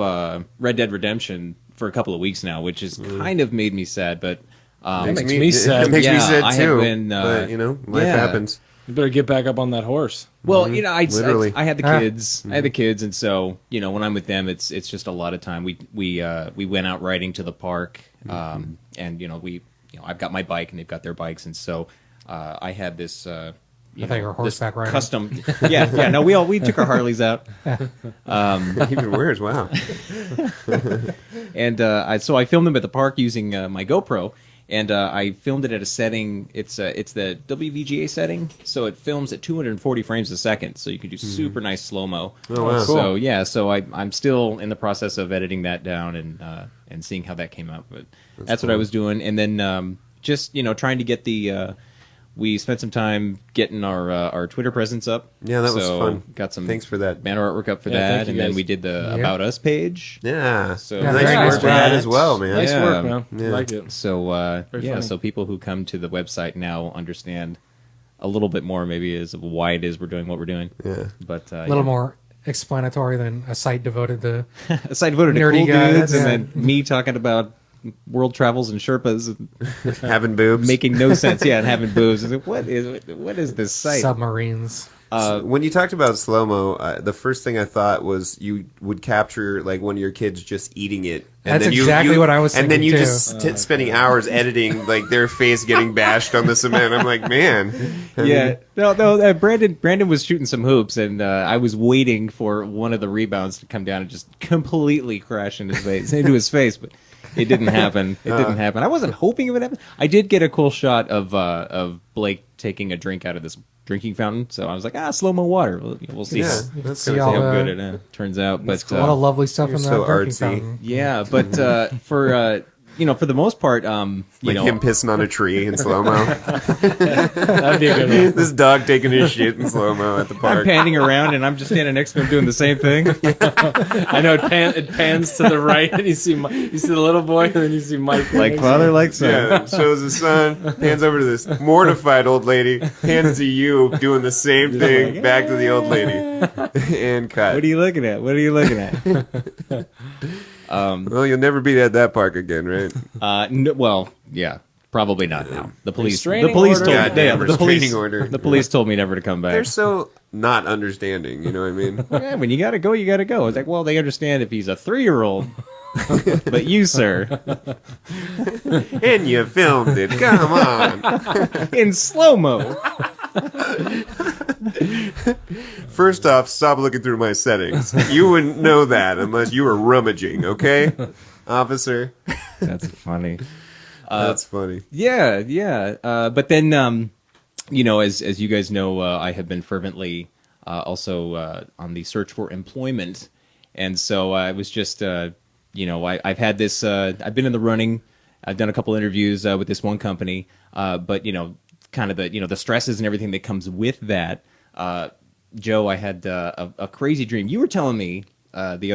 Speaker 2: Red Dead Redemption for a couple of weeks now, which has kind of made me sad, but...
Speaker 3: makes me sad.
Speaker 1: It makes me
Speaker 2: Yeah,
Speaker 1: sad,
Speaker 2: I have
Speaker 1: too.
Speaker 2: been,
Speaker 1: but, life
Speaker 2: yeah.
Speaker 1: happens.
Speaker 3: You better get back up on that horse.
Speaker 2: Well,
Speaker 1: Literally.
Speaker 2: I had the
Speaker 4: Ah.
Speaker 2: kids. I had the kids, and so when I'm with them, it's just a lot of time. We went out riding to the park, and I've got my bike and they've got their bikes, and so I had this.
Speaker 4: I thought you were
Speaker 2: this
Speaker 4: horseback riding.
Speaker 2: custom. Yeah. No, we took our Harleys out,
Speaker 1: Even worse, wow.
Speaker 2: and so I filmed them at the park using my GoPro. And I filmed it at a setting. It's the WVGA setting, so it films at 240 frames a second. So you can do super nice slow mo.
Speaker 1: Oh, wow.
Speaker 2: So yeah, so I'm still in the process of editing that down and seeing how that came out. But that's what I was doing, and then just trying to get the. We spent some time getting our Twitter presence up.
Speaker 1: Yeah, that was fun.
Speaker 2: Got some
Speaker 1: Thanks for that
Speaker 2: banner artwork up for
Speaker 3: Yeah,
Speaker 2: that,
Speaker 3: thank you,
Speaker 2: and then
Speaker 3: guys.
Speaker 2: we did the About Us page.
Speaker 1: Yeah.
Speaker 2: So
Speaker 4: Yeah,
Speaker 1: nice
Speaker 4: very
Speaker 1: work
Speaker 4: nice
Speaker 1: with that
Speaker 2: job.
Speaker 1: as well, man.
Speaker 3: Nice
Speaker 2: Yeah.
Speaker 3: work, man.
Speaker 1: Yeah.
Speaker 3: I like it.
Speaker 2: So
Speaker 3: Very
Speaker 2: yeah,
Speaker 3: funny.
Speaker 2: so people who come to the website now understand a little bit more, maybe, as of why it is we're doing what we're doing.
Speaker 1: Yeah.
Speaker 2: But
Speaker 4: A little more explanatory than a site devoted to.
Speaker 2: aside voted to
Speaker 4: nerdy
Speaker 2: cool
Speaker 4: guys,
Speaker 2: dudes, and
Speaker 4: yeah.
Speaker 2: then me talking about world travels and Sherpas, and
Speaker 1: Having boobs.
Speaker 2: making no sense. Yeah, and having boobs. I was like, what is this site?
Speaker 4: Submarines.
Speaker 1: When you talked about slow-mo, the first thing I thought was you would capture like one of your kids just eating it. And
Speaker 4: That's
Speaker 1: then
Speaker 4: exactly what I was
Speaker 1: And then
Speaker 4: thinking,
Speaker 1: you
Speaker 4: too.
Speaker 1: just spending hours editing like their face getting bashed on the cement. I'm like, man. I
Speaker 2: Yeah,
Speaker 1: mean,
Speaker 2: no. Brandon was shooting some hoops, and I was waiting for one of the rebounds to come down and just completely crash into his face, but it didn't happen. It didn't happen. I wasn't hoping it would happen. I did get a cool shot of Blake taking a drink out of this drinking fountain, so I was like, slow mo water. We'll see.
Speaker 1: Yeah,
Speaker 2: how,
Speaker 1: that's
Speaker 4: See
Speaker 1: kinda
Speaker 4: all
Speaker 2: how
Speaker 1: cool.
Speaker 4: the-
Speaker 2: good it turns out. But
Speaker 4: A lot of lovely stuff
Speaker 1: You're
Speaker 4: in that
Speaker 1: so
Speaker 4: drinking
Speaker 1: artsy.
Speaker 4: fountain.
Speaker 2: yeah, but for for the most part,
Speaker 1: Like him pissing on a tree in slow-mo.
Speaker 3: That'd be a good one.
Speaker 1: This dog taking his shit in slow-mo at the
Speaker 2: I'm
Speaker 1: park.
Speaker 2: panning around, and I'm just standing next to him doing the same thing.
Speaker 3: I know it pans to the right, and you see the little boy, and then you see Mike.
Speaker 2: Like father, like son.
Speaker 1: Yeah, shows his son, hands over to this mortified old lady, hands to you, doing the same thing, back to the old lady, and cut.
Speaker 2: What are you looking at? What are you looking at?
Speaker 1: Well, you'll never be at that park again, right?
Speaker 2: Well, yeah, probably not now. The police.
Speaker 3: Restraining
Speaker 2: The police
Speaker 3: order?
Speaker 2: told
Speaker 1: Goddamn
Speaker 2: me. The police.
Speaker 1: restraining order.
Speaker 2: The police told me never to come
Speaker 1: They're
Speaker 2: back.
Speaker 1: so not understanding, you know what I mean?
Speaker 2: Yeah, when you gotta go, you gotta go. It's like, well, they understand if he's a 3-year-old, but you, sir,
Speaker 1: And you filmed it, come on.
Speaker 2: in slow mo.
Speaker 1: First off, stop looking through my settings. You wouldn't know that unless you were rummaging, okay? Officer.
Speaker 2: That's funny.
Speaker 1: That's funny.
Speaker 2: Yeah, yeah. But then, as you guys know, I have been fervently also on the search for employment, and so I was just, I've had this. I've been in the running. I've done a couple interviews with this one company, but kind of the stresses and everything that comes with that. Joe, I had a crazy dream. You were telling me the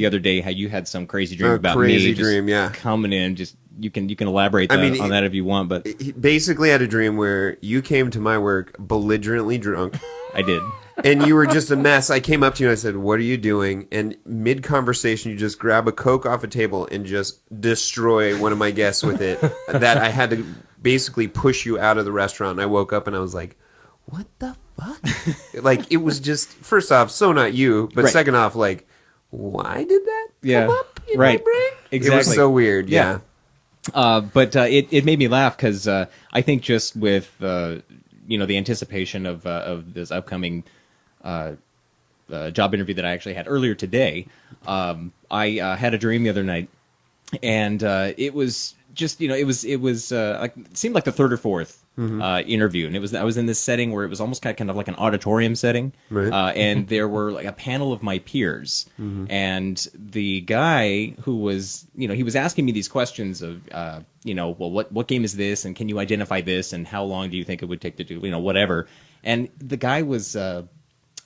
Speaker 2: other day how you had some crazy dream about
Speaker 1: crazy
Speaker 2: me. Just
Speaker 1: dream, yeah.
Speaker 2: coming in. Just you can elaborate on that if you want, but
Speaker 1: He basically had a dream where you came to my work belligerently drunk.
Speaker 2: I did.
Speaker 1: And you were just a mess. I came up to you and I said, "What are you doing?" And mid-conversation, you just grab a Coke off a table and just destroy one of my guests with it. That I had to basically push you out of the restaurant. And I woke up and I was like, "What the fuck?" Like, it was just, first off, so not you. But
Speaker 2: Right.
Speaker 1: second off, like, why did that
Speaker 2: Yeah.
Speaker 1: come up in
Speaker 2: Right.
Speaker 1: my brain? It
Speaker 2: Exactly.
Speaker 1: was so weird, yeah.
Speaker 2: But it made me laugh because I think just with the anticipation of this upcoming job interview that I actually had earlier today, I had a dream the other night, and it was just it was like, it seemed like the third or fourth interview, and I was in this setting where it was almost kind of like an auditorium setting,
Speaker 1: Right.
Speaker 2: and there were like a panel of my peers, and the guy who was he was asking me these questions of well, what game is this, and can you identify this, and how long do you think it would take to do whatever, and the guy was.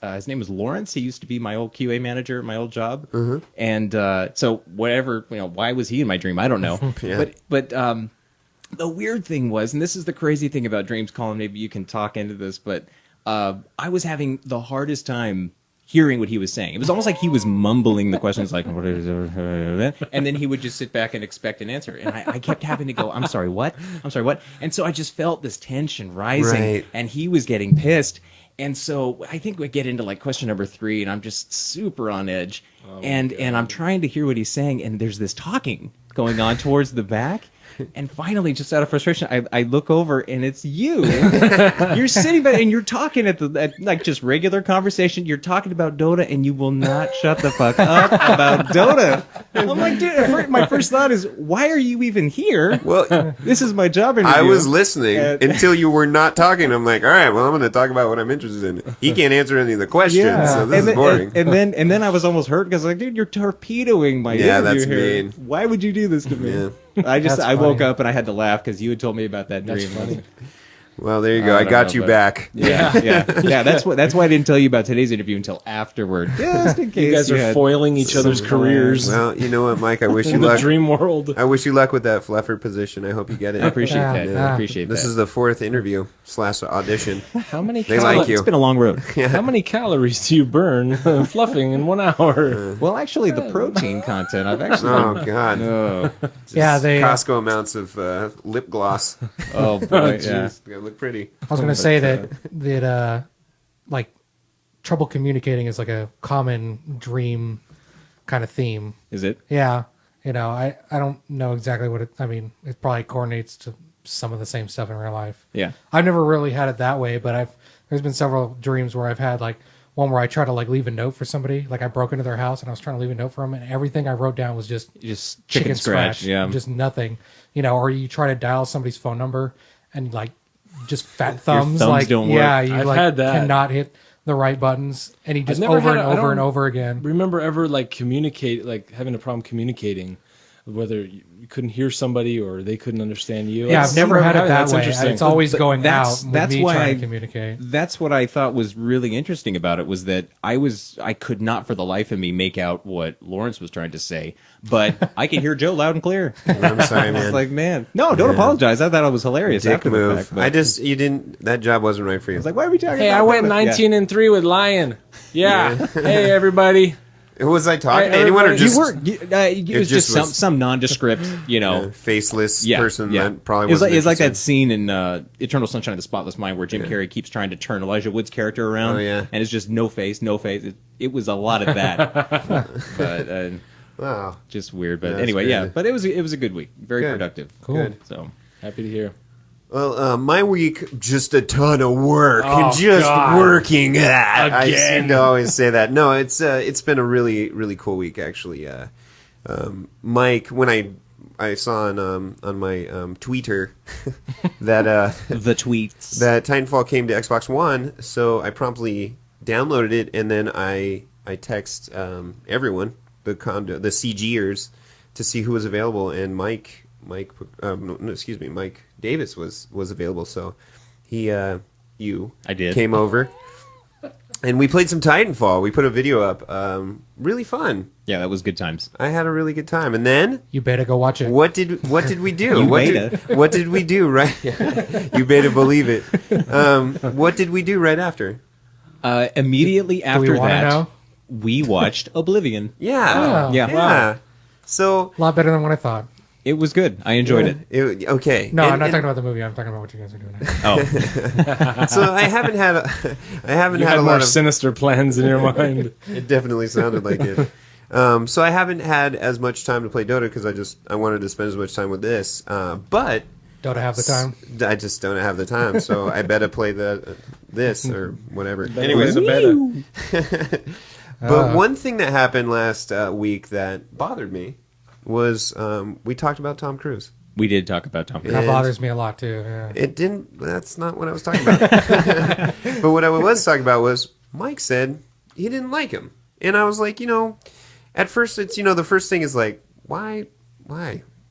Speaker 2: His name was Lawrence. He used to be my old QA manager at my old job, and so whatever. Why was he in my dream? I don't know.
Speaker 1: Yeah.
Speaker 2: But the weird thing was, and this is the crazy thing about dreams, Colin. Maybe you can talk into this, but I was having the hardest time hearing what he was saying. It was almost like he was mumbling the questions, like, "What is it?" And then he would just sit back and expect an answer. And I kept having to go, "I'm sorry, what? I'm sorry, what?" And so I just felt this tension rising,
Speaker 1: Right.
Speaker 2: and he was getting pissed. And so I think we get into like question number 3, and I'm just super on edge, and I'm trying to hear what he's saying, and there's this talking going on towards the back, And finally, just out of frustration, I look over and it's you. You're sitting back and you're talking at like just regular conversation. You're talking about Dota and you will not shut the fuck up about Dota. I'm like, dude, my first thought is, why are you even here?
Speaker 1: Well,
Speaker 2: this is my job interview.
Speaker 1: I was listening until you were not talking. I'm like, all right, well, I'm going to talk about what I'm interested in. He can't answer any of the questions, so this is boring.
Speaker 2: And then I was almost hurt because like, dude, you're torpedoing my interview
Speaker 1: that's
Speaker 2: here.
Speaker 1: mean.
Speaker 2: Why would you do this to me?
Speaker 1: Yeah.
Speaker 2: I woke up and I had to laugh because you had told me about that
Speaker 3: That's
Speaker 2: dream.
Speaker 3: funny.
Speaker 1: Well, there you go. I
Speaker 2: don't
Speaker 1: got
Speaker 2: know,
Speaker 1: you
Speaker 2: but-
Speaker 1: back.
Speaker 2: Yeah. That's why I didn't tell you about today's interview until afterward, just in case
Speaker 3: You guys are
Speaker 2: had
Speaker 3: foiling each other's
Speaker 2: some
Speaker 3: careers
Speaker 1: Well, you know what, Mike? I wish you
Speaker 3: in the
Speaker 1: luck.
Speaker 3: dream world.
Speaker 1: I wish you luck with that fluffer position. I hope you get it.
Speaker 2: I appreciate
Speaker 4: Yeah,
Speaker 2: that.
Speaker 4: yeah.
Speaker 2: I appreciate
Speaker 1: This
Speaker 2: that.
Speaker 1: is the 4th interview / audition.
Speaker 3: How many
Speaker 1: They like you.
Speaker 2: It's been a long road.
Speaker 3: How many calories do you burn fluffing in 1 hour?
Speaker 2: Well, actually, the protein content I've actually.
Speaker 1: Oh God.
Speaker 2: Oh,
Speaker 4: Yeah, they. I
Speaker 1: Costco amounts of lip gloss.
Speaker 2: oh boy, yeah.
Speaker 1: It's gonna look pretty.
Speaker 4: was going to say that like trouble communicating is like a common dream kind of theme.
Speaker 2: Is it?
Speaker 4: Yeah, I don't know exactly what it. I mean, it probably coordinates to some of the same stuff in real life.
Speaker 2: Yeah.
Speaker 4: I've never really had it that way, but there's been several dreams where I've had like one where I try to like leave a note for somebody. Like I broke into their house and I was trying to leave a note for them, and everything I wrote down was just
Speaker 2: Chicken scratch. Yeah.
Speaker 4: just nothing. Or you try to dial somebody's phone number and like just fat thumbs.
Speaker 2: thumbs
Speaker 4: like
Speaker 2: don't work.
Speaker 4: yeah, you
Speaker 3: I've
Speaker 4: like
Speaker 3: had that.
Speaker 4: cannot hit the right buttons, and he just
Speaker 3: never
Speaker 4: over
Speaker 3: had
Speaker 4: and
Speaker 3: a- I
Speaker 4: over and
Speaker 3: don't-
Speaker 4: over again.
Speaker 3: Remember ever like communicate, like having a problem communicating, whether you couldn't hear somebody or they couldn't understand you?
Speaker 4: Yeah, I've never had it that
Speaker 3: That's
Speaker 4: way.
Speaker 3: interesting.
Speaker 4: It's always going
Speaker 2: that's-
Speaker 4: out. With
Speaker 2: that's
Speaker 4: me
Speaker 2: why
Speaker 4: trying
Speaker 2: I-
Speaker 4: to communicate.
Speaker 2: That's what I thought was really interesting about it was that I could not for the life of me make out what Lawrence was trying to say, but I could hear Joe loud and clear.
Speaker 1: I'm sorry, man.
Speaker 2: It's like, man, no, don't apologize. I thought it was hilarious
Speaker 1: Dick
Speaker 2: after the
Speaker 1: move.
Speaker 2: fact. But
Speaker 1: You didn't. That job wasn't right for you.
Speaker 2: I was like, why are we talking?
Speaker 3: Hey,
Speaker 2: about
Speaker 3: I went
Speaker 2: that?
Speaker 3: 19-3 with Lion. Yeah. Hey, everybody.
Speaker 1: Was I talking to
Speaker 3: Hey,
Speaker 1: anyone or
Speaker 3: everybody-
Speaker 1: just
Speaker 2: It was
Speaker 1: just
Speaker 2: just
Speaker 1: was-
Speaker 2: some nondescript,
Speaker 1: a faceless
Speaker 2: yeah,
Speaker 1: person
Speaker 2: yeah.
Speaker 1: that probably
Speaker 2: It's
Speaker 1: wasn't
Speaker 2: like that
Speaker 1: interested?
Speaker 2: scene in Eternal Sunshine of the Spotless Mind where Jim Carrey keeps trying to turn Elijah Wood's character around,
Speaker 1: Oh, yeah.
Speaker 2: and it's just no face. It was a lot of that, but
Speaker 1: Wow.
Speaker 2: just weird. But
Speaker 1: That's
Speaker 2: anyway,
Speaker 1: good.
Speaker 2: yeah. But it was a good week, very
Speaker 1: Good.
Speaker 2: productive.
Speaker 4: Cool.
Speaker 1: Good.
Speaker 2: So
Speaker 3: Happy to hear.
Speaker 1: Well, my week, just a ton of work
Speaker 3: Oh,
Speaker 1: and just
Speaker 3: God.
Speaker 1: working. I
Speaker 3: Again.
Speaker 1: seem to always say that. No, it's been a really, really cool week, actually. Mike, when I saw on my Twitter that
Speaker 2: the tweets.
Speaker 1: that Titanfall came to Xbox One, so I promptly downloaded it, and then I text everyone, the CGers, to see who was available, and Mike Davis was available, so he
Speaker 2: I did.
Speaker 1: came over, and we played some Titanfall. We put a video up, really fun.
Speaker 2: Yeah, that was good times.
Speaker 1: I had a really good time, and then
Speaker 4: You better go watch it.
Speaker 1: what did we do?
Speaker 2: You
Speaker 1: what
Speaker 2: beta.
Speaker 1: what did we do right? You better believe it. What did we do right after?
Speaker 2: Immediately
Speaker 4: Do
Speaker 2: after
Speaker 4: we want to
Speaker 2: that,
Speaker 4: know?
Speaker 2: we watched Oblivion.
Speaker 1: Yeah,
Speaker 4: Oh.
Speaker 2: Yeah.
Speaker 1: yeah. So
Speaker 4: A lot better than what I thought.
Speaker 2: It was good. I enjoyed it.
Speaker 1: Okay.
Speaker 4: No,
Speaker 1: And-
Speaker 4: I'm not
Speaker 1: and-
Speaker 4: talking about the movie. I'm talking about what you guys are doing.
Speaker 2: Oh,
Speaker 1: So I haven't had
Speaker 3: You had
Speaker 1: a
Speaker 3: more
Speaker 1: lot of.
Speaker 3: sinister plans in your mind.
Speaker 1: It definitely sounded like it. So I haven't had as much time to play Dota because I wanted to spend as much time with this. But
Speaker 4: Don't have the time.
Speaker 1: I just don't have the time. So I better play this or whatever.
Speaker 3: Anyways,
Speaker 1: Anyways,
Speaker 3: the beta.
Speaker 1: but one thing that happened last week that bothered me was we talked about Tom Cruise.
Speaker 2: we did talk about Tom Cruise.
Speaker 4: That
Speaker 1: And-
Speaker 4: bothers me a lot too. Yeah.
Speaker 1: It didn't. That's not what I was talking about. But what I was talking about was Mike said he didn't like him, and I was like, at first it's the first thing is like, why,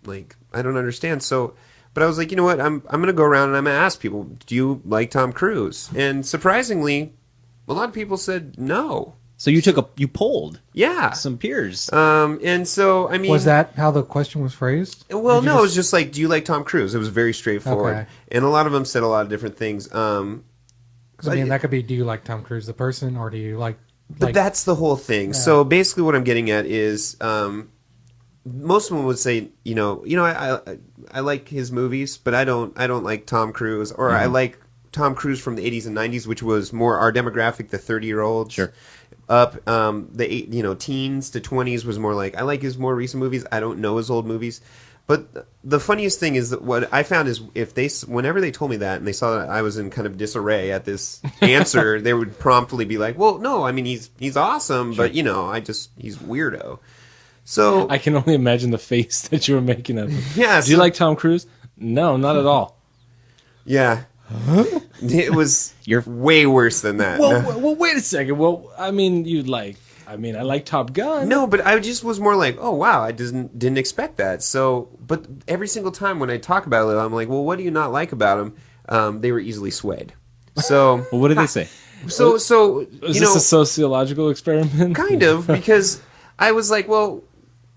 Speaker 1: like I don't understand. So, but I was like, you know what? I'm gonna go around and I'm gonna ask people, do you like Tom Cruise? And surprisingly, a lot of people said no.
Speaker 2: So you polled
Speaker 1: Yeah.
Speaker 2: some peers.
Speaker 1: And so I mean,
Speaker 4: Was that how the question was phrased?
Speaker 1: Well,
Speaker 4: Did you
Speaker 1: no, it was just like, do you like Tom Cruise? It was very straightforward,
Speaker 4: Okay.
Speaker 1: and a lot of them said a lot of different things.
Speaker 4: 'Cause, I mean, that could be, do you like Tom Cruise the person, or do you like?
Speaker 1: But that's the whole thing. So basically, what I'm getting at is, most of them would say, I like his movies, but I don't like Tom Cruise, or I like Tom Cruise from the 80s and 90s, which was more our demographic, the 30-year-olds.
Speaker 2: Sure.
Speaker 1: Up, teens to 20s was more like, I like his more recent movies. I don't know his old movies. But the funniest thing is that what I found is whenever they told me that and they saw that I was in kind of disarray at this answer, they would promptly be like, "Well, no, I mean he's awesome, but he's weirdo." So
Speaker 3: I can only imagine the face that you were making of him.
Speaker 1: Yeah.
Speaker 3: Do you like Tom Cruise? No, not at all.
Speaker 1: Yeah. It was way worse than that.
Speaker 3: Well, wait a second. Well, I mean, I like Top Gun.
Speaker 1: No, but I just was more like, oh wow, I didn't expect that. So, but every single time when I talk about it, I'm like, well, what do you not like about them? They were easily swayed. So,
Speaker 2: Well, what did they say?
Speaker 1: so
Speaker 3: Is this a sociological experiment?
Speaker 1: kind of, because I was like, well,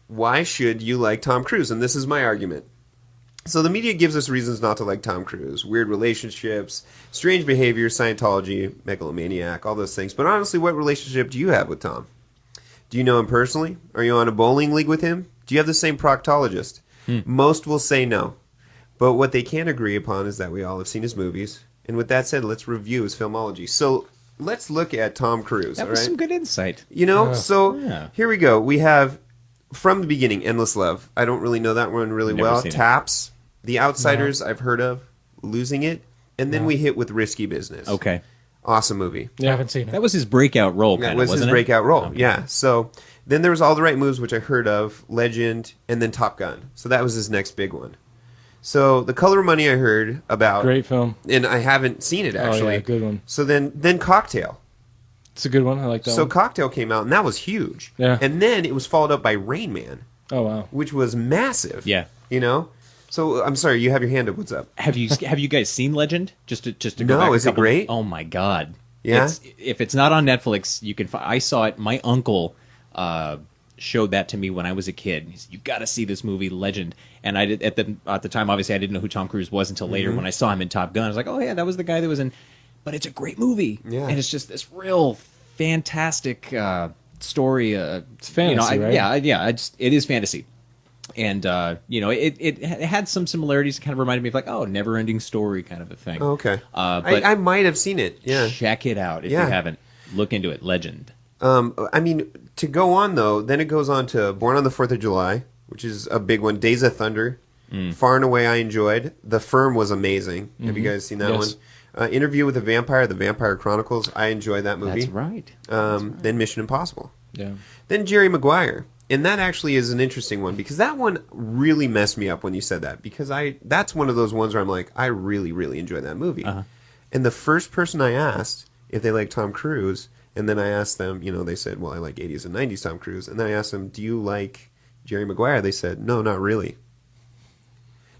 Speaker 1: why should you like Tom Cruise? And this is my argument. So the media gives us reasons not to like Tom Cruise. Weird relationships, strange behavior, Scientology, megalomaniac, all those things. But honestly, what relationship do you have with Tom? Do you know him personally? Are you on a bowling league with him? Do you have the same proctologist? Most will say no. But what they can agree upon is that we all have seen his movies. And with that said, let's review his filmology. So let's look at Tom Cruise.
Speaker 2: That was some good insight.
Speaker 1: Here we go. We have, from the beginning, Endless Love. I don't really know that one really well. Taps. The Outsiders, I've heard of. Losing It. And then we hit with Risky Business.
Speaker 2: Okay.
Speaker 1: Awesome movie.
Speaker 4: Yeah, I haven't seen it.
Speaker 2: That was his breakout role, kind of, wasn't it?
Speaker 1: That was his breakout role, yeah. So then there was All the Right Moves, which I heard of, Legend, and then Top Gun. So that was his next big one. So The Color of Money I heard about.
Speaker 3: Great film.
Speaker 1: And I haven't seen it, actually.
Speaker 3: Oh, yeah, good one.
Speaker 1: So then Cocktail.
Speaker 3: It's a good one. I like that one.
Speaker 1: So Cocktail came out, and that was huge.
Speaker 3: Yeah.
Speaker 1: And then it was followed up by Rain Man.
Speaker 3: Oh, wow.
Speaker 1: Which was massive.
Speaker 2: Yeah.
Speaker 1: You know? So I'm sorry, you have your hand up. What's up?
Speaker 2: Have you guys seen Legend? Just to go
Speaker 1: No,
Speaker 2: back
Speaker 1: is it great?
Speaker 2: Oh my god!
Speaker 1: Yeah?
Speaker 2: If it's not on Netflix, you can. I saw it. My uncle showed that to me when I was a kid. He said, "You got to see this movie, Legend." And I did at the time. Obviously, I didn't know who Tom Cruise was until later when I saw him in Top Gun. I was like, "Oh yeah, that was the guy that was in." But it's a great movie.
Speaker 1: Yeah.
Speaker 2: And it's just this real fantastic story.
Speaker 3: It's fantasy, right?
Speaker 2: It is fantasy. And, it had some similarities. It kind of reminded me of Never-Ending Story kind of a thing.
Speaker 1: Oh, okay.
Speaker 2: But
Speaker 1: I might have seen it, yeah.
Speaker 2: Check it out if you haven't. Look into it. Legend.
Speaker 1: To go on, though, then it goes on to Born on the 4th of July, which is a big one. Days of Thunder. Far and Away I enjoyed. The Firm was amazing. Have you guys seen that one? Interview with the Vampire, The Vampire Chronicles. I enjoyed that movie.
Speaker 2: That's right.
Speaker 1: Then Mission Impossible.
Speaker 3: Yeah.
Speaker 1: Then Jerry Maguire. And that actually is an interesting one because that one really messed me up when you said that because that's one of those ones where I'm like, I really, really enjoyed that movie. And the first person I asked if they like Tom Cruise, and then I asked them, they said, well, I like 80s and 90s Tom Cruise. And then I asked them, do you like Jerry Maguire? They said, no, not really.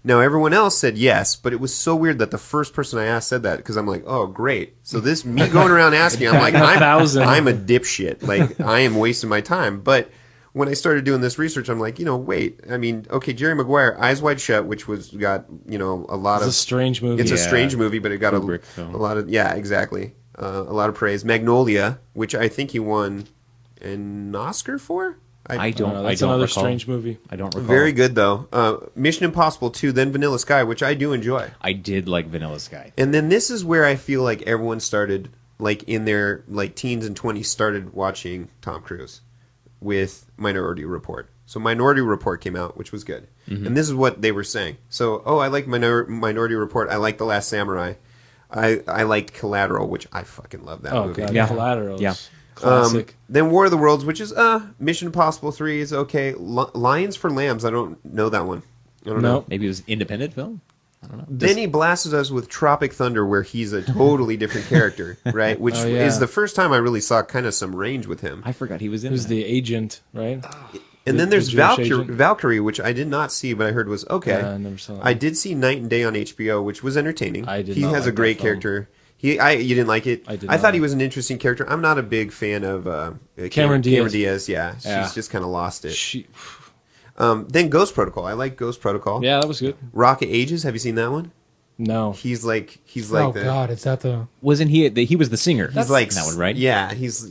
Speaker 1: Now, everyone else said yes, but it was so weird that the first person I asked said that because I'm like, oh, great. So me going around asking, I'm like, I'm a dipshit. Like, I am wasting my time. But when I started doing this research, I'm like, wait. I mean, okay, Jerry Maguire, Eyes Wide Shut, which got, a lot of...
Speaker 3: It's a strange movie.
Speaker 1: It's a strange movie, but it got a lot of... Yeah, exactly. A lot of praise. Magnolia, which I think he won an Oscar for?
Speaker 2: I don't
Speaker 3: That's another
Speaker 2: recall.
Speaker 3: strange movie.
Speaker 2: I don't recall.
Speaker 1: Very good, though. Mission Impossible 2, then Vanilla Sky, which I do enjoy.
Speaker 2: I did like Vanilla Sky.
Speaker 1: And then this is where I feel like everyone started, in their teens and 20s, started watching Tom Cruise with Minority Report. So Minority Report came out, which was good. And this is what they were saying. So, I like Minority Report. I like The Last Samurai. I liked Collateral, which I fucking love that movie.
Speaker 3: God,
Speaker 2: Yeah.
Speaker 3: Collateral.
Speaker 2: Yeah.
Speaker 3: Classic.
Speaker 1: Then War of the Worlds, which is Mission Impossible 3 is okay. Lions for Lambs, I don't know that one. I don't know.
Speaker 2: Maybe it was an independent film? I don't know.
Speaker 1: Then he blasted us with Tropic Thunder, where he's a totally different character, right? Which is the first time I really saw kind of some range with him.
Speaker 2: I forgot he was in
Speaker 3: Who's
Speaker 2: that.
Speaker 3: the agent, right?
Speaker 1: And then there's
Speaker 3: Jewish agent?
Speaker 1: Valkyrie, which I did not see, but I heard was okay.
Speaker 3: Yeah, I never saw that.
Speaker 1: I did see Night and Day on HBO, which was entertaining. He
Speaker 3: not
Speaker 1: has
Speaker 3: like
Speaker 1: a great
Speaker 3: that film.
Speaker 1: character. You didn't like it?
Speaker 3: I did
Speaker 1: I
Speaker 3: not.
Speaker 1: thought he was an interesting character. I'm not a big fan of
Speaker 3: Cameron
Speaker 1: Diaz. Yeah, she's just kind of lost it. Then Ghost Protocol. I like Ghost Protocol.
Speaker 3: Yeah, that was good.
Speaker 1: Rocket Ages. Have you seen that one?
Speaker 3: No.
Speaker 1: He's like
Speaker 4: Oh God, is that the?
Speaker 2: Wasn't he? He was the singer.
Speaker 1: He's like
Speaker 2: that one, right?
Speaker 1: Yeah, he's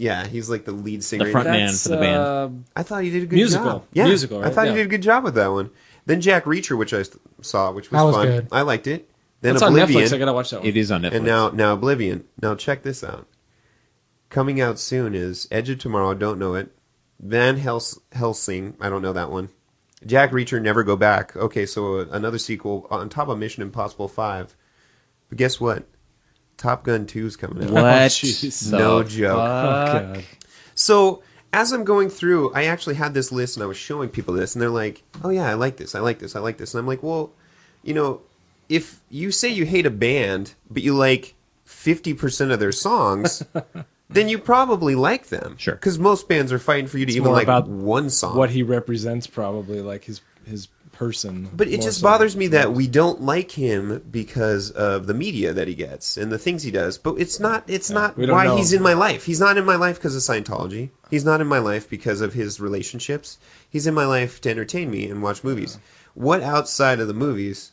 Speaker 1: like the lead singer.
Speaker 2: The front man
Speaker 3: That's,
Speaker 2: for the band.
Speaker 1: I thought he did a good
Speaker 3: musical.
Speaker 1: job. Yeah,
Speaker 3: Musical,
Speaker 1: I
Speaker 3: right?
Speaker 1: thought
Speaker 3: Yeah.
Speaker 1: he did a good job with that one. Then Jack Reacher, which I saw, which was
Speaker 4: That was
Speaker 1: fun.
Speaker 4: good.
Speaker 1: I liked it. Then
Speaker 3: That's on
Speaker 1: Oblivion.
Speaker 3: Netflix. I gotta watch that one.
Speaker 2: It is on Netflix.
Speaker 1: And now Oblivion. Now check this out. Coming out soon is Edge of Tomorrow. Don't know it. Van Helsing. I don't know that one. Jack Reacher, Never Go Back. Okay, so another sequel on top of Mission Impossible 5. But guess what? Top Gun 2 is coming out.
Speaker 2: What?
Speaker 1: No joke.
Speaker 3: Oh, God.
Speaker 1: So as I'm going through, I actually had this list and I was showing people this, and they're like, "Oh yeah, I like this, I like this, I like this." And I'm like, "Well, you know, if you say you hate a band, but you like 50% of their songs, then you probably like them.
Speaker 2: Sure.
Speaker 1: Because most bands are fighting for you to even
Speaker 3: more
Speaker 1: like
Speaker 3: about
Speaker 1: one song.
Speaker 3: What he represents, probably like his person.
Speaker 1: But it
Speaker 3: more
Speaker 1: just
Speaker 3: so.
Speaker 1: bothers me that we don't like him because of the media that he gets and the things he does. But it's not
Speaker 3: we don't
Speaker 1: why
Speaker 3: know.
Speaker 1: he's in my life. He's not in my life because of Scientology. He's not in my life because of his relationships. He's in my life to entertain me and watch movies. What outside of the movies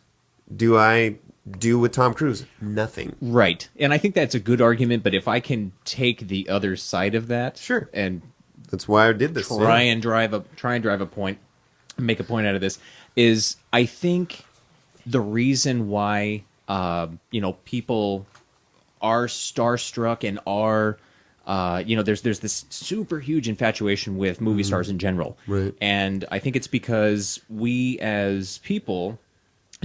Speaker 1: do I do with Tom Cruise? Nothing.
Speaker 2: Right. And I think that's a good argument, but if I can take the other side of that,
Speaker 1: Sure.
Speaker 2: and
Speaker 1: That's why I did this.
Speaker 2: try and drive a point, make a point out of this, is I think the reason why people are starstruck and are there's this super huge infatuation with movie stars in general.
Speaker 1: Right.
Speaker 2: And I think it's because we as people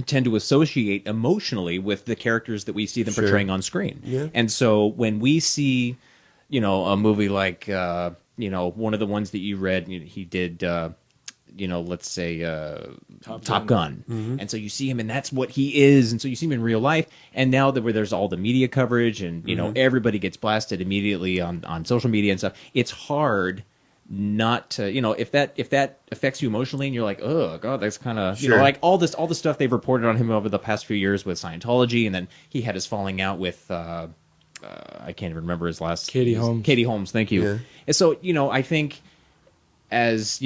Speaker 2: tend to associate emotionally with the characters that we see them
Speaker 1: Sure.
Speaker 2: portraying on screen.
Speaker 1: Yeah.
Speaker 2: And so when we see, a movie like, one of the ones that you read, he did, let's say Top Gun.
Speaker 1: Mm-hmm.
Speaker 2: And so you see him and that's what he is. And so you see him in real life. And now that where there's all the media coverage and, everybody gets blasted immediately on social media and stuff, it's hard not to, if that affects you emotionally and you're like, oh God, that's kind of,
Speaker 1: Sure.
Speaker 2: like all the stuff they've reported on him over the past few years with Scientology. And then he had his falling out with, I can't even remember his last
Speaker 3: Katie Holmes.
Speaker 2: Katie Holmes, thank you.
Speaker 1: Yeah.
Speaker 2: And so, I think as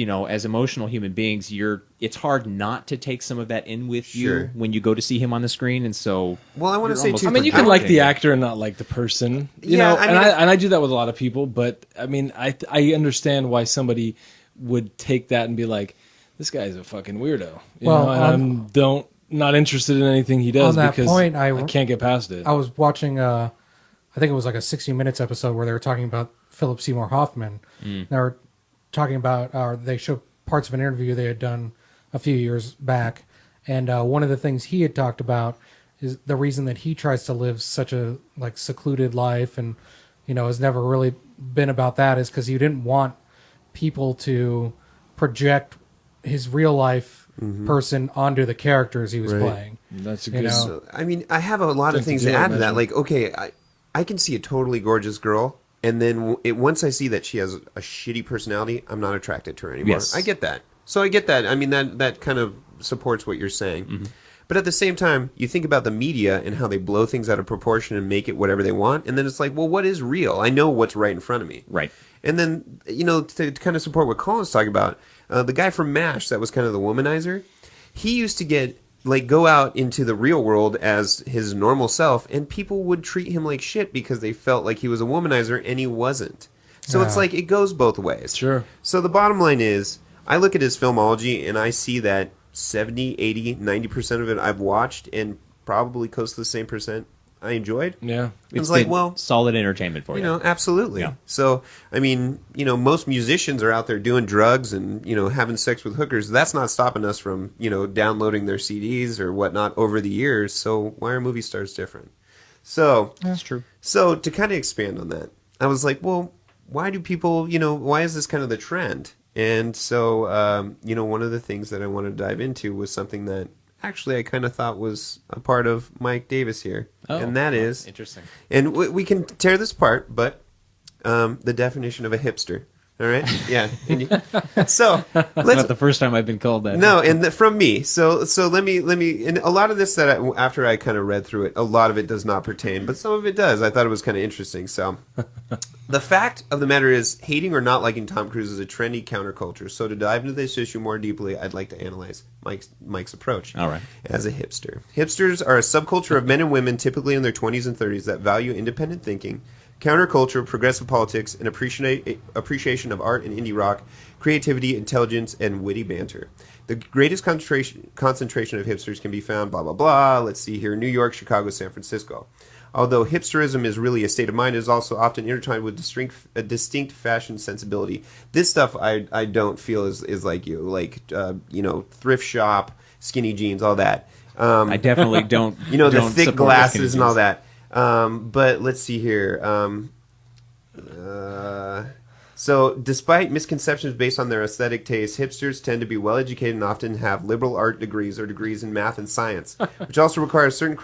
Speaker 2: emotional human beings, it's hard not to take some of that in with
Speaker 1: Sure.
Speaker 2: you when you go to see him on the screen. And so,
Speaker 1: Well, I want to
Speaker 2: you're
Speaker 1: say
Speaker 2: almost
Speaker 1: too.
Speaker 3: I mean, you can like the actor and not like the person,
Speaker 1: Yeah, I mean,
Speaker 3: and I do that with a lot of people. But I mean, I understand why somebody would take that and be like, "This guy's a fucking weirdo,"
Speaker 4: Well,
Speaker 3: and I'm not interested in anything he does
Speaker 4: on that
Speaker 3: because
Speaker 4: point,
Speaker 3: I can't get past it.
Speaker 4: I was watching, I think it was like a 60 Minutes episode where they were talking about Philip Seymour Hoffman. They were talking about, they showed parts of an interview they had done a few years back. And one of the things he had talked about is the reason that he tries to live such a like secluded life and, has never really been about that is because he didn't want people to project his real life person onto the characters he was
Speaker 1: Right.
Speaker 4: playing.
Speaker 3: That's a
Speaker 4: You
Speaker 3: good.
Speaker 4: know?
Speaker 1: So, I mean, I have a lot of
Speaker 3: Thing
Speaker 1: things
Speaker 3: to
Speaker 1: to
Speaker 3: do, I
Speaker 1: add to that.
Speaker 3: imagine.
Speaker 1: Like, okay, I can see a totally gorgeous girl, and then once I see that she has a shitty personality, I'm not attracted to her anymore.
Speaker 2: Yes.
Speaker 1: I get that. So I get that. I mean, that kind of supports what you're saying. But at the same time, you think about the media and how they blow things out of proportion and make it whatever they want, and then it's like, well, what is real? I know what's right in front of me.
Speaker 2: right.
Speaker 1: And then, to kind of support what Colin's talking about, the guy from MASH that was kind of the womanizer, he used to go out into the real world as his normal self, and people would treat him like shit because they felt like he was a womanizer, and he wasn't. So it's
Speaker 4: Yeah.
Speaker 1: like, it goes both ways.
Speaker 3: Sure.
Speaker 1: So the bottom line is, I look at his filmology, and I see that 70, 80, 90% of it I've watched, and probably close to the same percent I enjoyed.
Speaker 3: Yeah.
Speaker 1: It's like,
Speaker 2: been
Speaker 1: well,
Speaker 2: solid entertainment for you.
Speaker 1: Absolutely.
Speaker 2: Yeah.
Speaker 1: So, I mean, most musicians are out there doing drugs and, having sex with hookers. That's not stopping us from, downloading their CDs or whatnot over the years. So why are movie stars different? So,
Speaker 2: That's true.
Speaker 1: so to kind of expand on that, I was like, well, why do people, why is this kind of the trend? And so, one of the things that I wanted to dive into was something that actually I kind of thought was a part of Mike Davis here. And that is,
Speaker 2: Interesting.
Speaker 1: and we can tear this apart, but the definition of a hipster. All right, yeah. So
Speaker 2: Not
Speaker 1: let's
Speaker 2: the first time I've been called that.
Speaker 1: no, and from me. So let me. And a lot of this after I kind of read through it, a lot of it does not pertain, but some of it does. I thought it was kind of interesting. So the fact of the matter is, hating or not liking Tom Cruise is a trendy counterculture. So to dive into this issue more deeply, I'd like to analyze Mike's approach.
Speaker 2: All right.
Speaker 1: As a hipster, hipsters are a subculture of men and women, typically in their 20s and 30s, that value independent thinking, counterculture, progressive politics, and appreciation of art and indie rock, creativity, intelligence, and witty banter. The greatest concentration of hipsters can be found, blah, blah, blah. Let's see here, New York, Chicago, San Francisco. Although hipsterism is really a state of mind, it is also often intertwined with a distinct fashion sensibility. This stuff I don't feel is like you. Like, thrift shop, skinny jeans, all that.
Speaker 2: I definitely don't.
Speaker 1: The thick glasses and all that. But let's see here. So, despite misconceptions based on their aesthetic tastes, hipsters tend to be well-educated and often have liberal art degrees or degrees in math and science, which also requires certain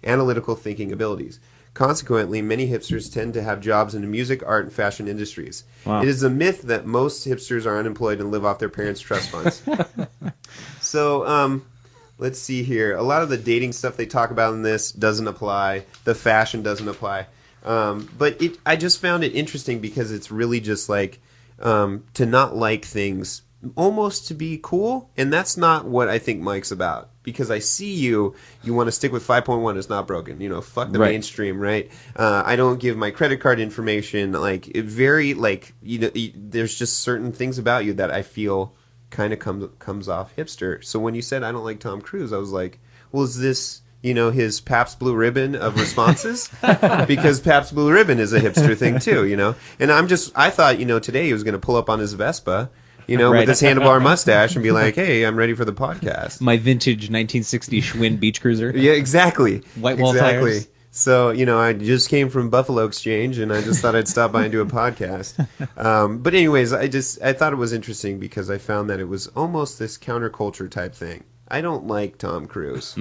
Speaker 1: analytical thinking abilities. Consequently, many hipsters tend to have jobs in the music, art, and fashion industries. Wow. It is a myth that most hipsters are unemployed and live off their parents' trust funds. So, let's see here. A lot of the dating stuff they talk about in this doesn't apply. The fashion doesn't apply. But I just found it interesting because it's really just like to not like things almost to be cool, and that's not what I think Mike's about. Because I see you want to stick with 5.1. It's not broken. Fuck the mainstream, right? I don't give my credit card information. Like there's just certain things about you that I feel kind of comes off hipster. So when you said I don't like Tom Cruise, I was like, well, is this his Pabst Blue Ribbon of responses? Because Pabst Blue Ribbon is a hipster thing too, And I thought, today he was going to pull up on his Vespa, with his handlebar mustache and be like, hey, I'm ready for the podcast.
Speaker 2: My vintage 1960 Schwinn beach cruiser.
Speaker 1: Yeah, exactly.
Speaker 2: White wall tires.
Speaker 1: So, I just came from Buffalo Exchange and I just thought I'd stop by and do a podcast. But anyways, I thought it was interesting because I found that it was almost this counterculture type thing. I don't like Tom Cruise.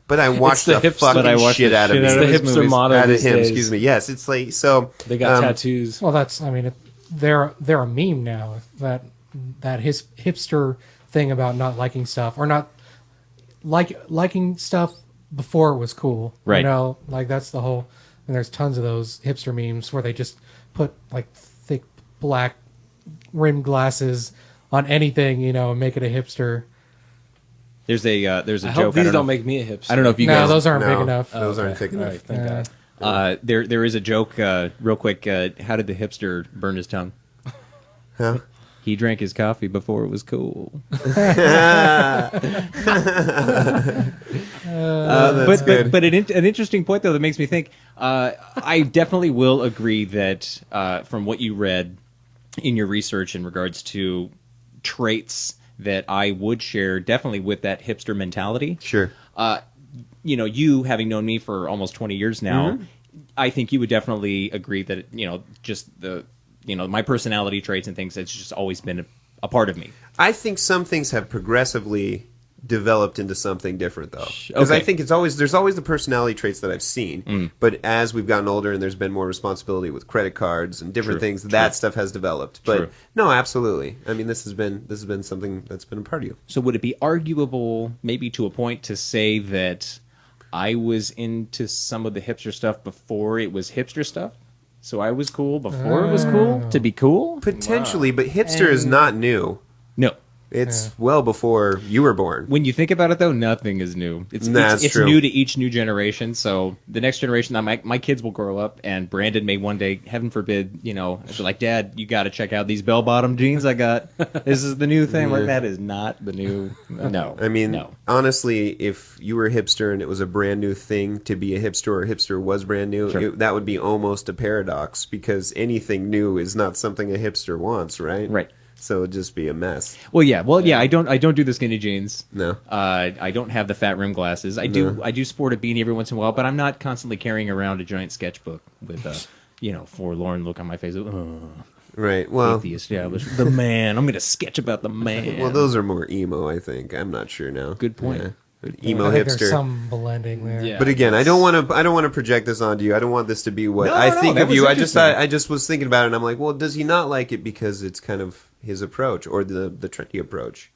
Speaker 1: But I watched the fucking shit out of him.
Speaker 3: It's the hipster motto
Speaker 1: out of
Speaker 3: these
Speaker 1: him.
Speaker 3: days.
Speaker 1: Excuse me. Yes, it's like so.
Speaker 3: They got tattoos.
Speaker 4: Well, they're a meme now. That his hipster thing about not liking stuff or not liking stuff before it was cool.
Speaker 2: Right.
Speaker 4: That's the whole. And there's tons of those hipster memes where they just put like thick black rimmed glasses on anything, and make it a hipster.
Speaker 2: There's a
Speaker 3: I
Speaker 2: joke.
Speaker 3: hope these don't make me a hipster.
Speaker 2: I don't know if you
Speaker 4: no,
Speaker 2: guys.
Speaker 4: those aren't big enough.
Speaker 1: Those aren't thick enough.
Speaker 3: Right, thank God.
Speaker 2: There is a joke. Real quick. How did the hipster burn his tongue?
Speaker 1: Huh?
Speaker 2: He drank his coffee before it was cool.
Speaker 1: That's good.
Speaker 2: But an interesting point though that makes me think. I definitely will agree that from what you read in your research in regards to traits that I would share definitely with that hipster mentality.
Speaker 1: Sure.
Speaker 2: You having known me for almost 20 years now, I think you would definitely agree that just the my personality traits and things, it's just always been a part of me.
Speaker 1: I think some things have progressively developed into something different, though. Because I think there's always the personality traits that I've seen, but as we've gotten older and there's been more responsibility with credit cards and different things, that stuff has developed. But no, absolutely. I mean, this has been something that's been a part of you.
Speaker 2: So would it be arguable, maybe to a point, to say that I was into some of the hipster stuff before it was hipster stuff? So I was cool before it was cool to be cool?
Speaker 1: Potentially, but hipster is not new.
Speaker 2: No.
Speaker 1: It's well before you were born.
Speaker 2: When you think about it, though, nothing is new. It's
Speaker 1: true.
Speaker 2: new to each new generation. So the next generation, my kids will grow up, and Brandon may one day, heaven forbid, be like, Dad, you got to check out these bell-bottom jeans I got. This is the new thing. Like, that is not the new. No.
Speaker 1: I mean, honestly, if you were a hipster and it was a brand new thing to be a hipster, or a hipster was brand new, that would be almost a paradox because anything new is not something a hipster wants, right?
Speaker 2: Right.
Speaker 1: So it'd just be a mess.
Speaker 2: Well, yeah. I don't do the skinny jeans.
Speaker 1: No.
Speaker 2: I don't have the fat rim glasses. I do sport a beanie every once in a while, but I'm not constantly carrying around a giant sketchbook with a forlorn look on my face.
Speaker 1: Right. Well,
Speaker 2: the established the man. I'm going to sketch about the man.
Speaker 1: Well, those are more emo, I think. I'm not sure now.
Speaker 2: Good point.
Speaker 1: Yeah. Emo
Speaker 4: I think
Speaker 1: hipster.
Speaker 4: There's some blending there.
Speaker 3: Yeah.
Speaker 1: But again, I don't want to project this onto you. I don't want this to be what I think of you. I just was thinking about it, and I'm like, well, does he not like it because it's kind of his approach or the trendy approach,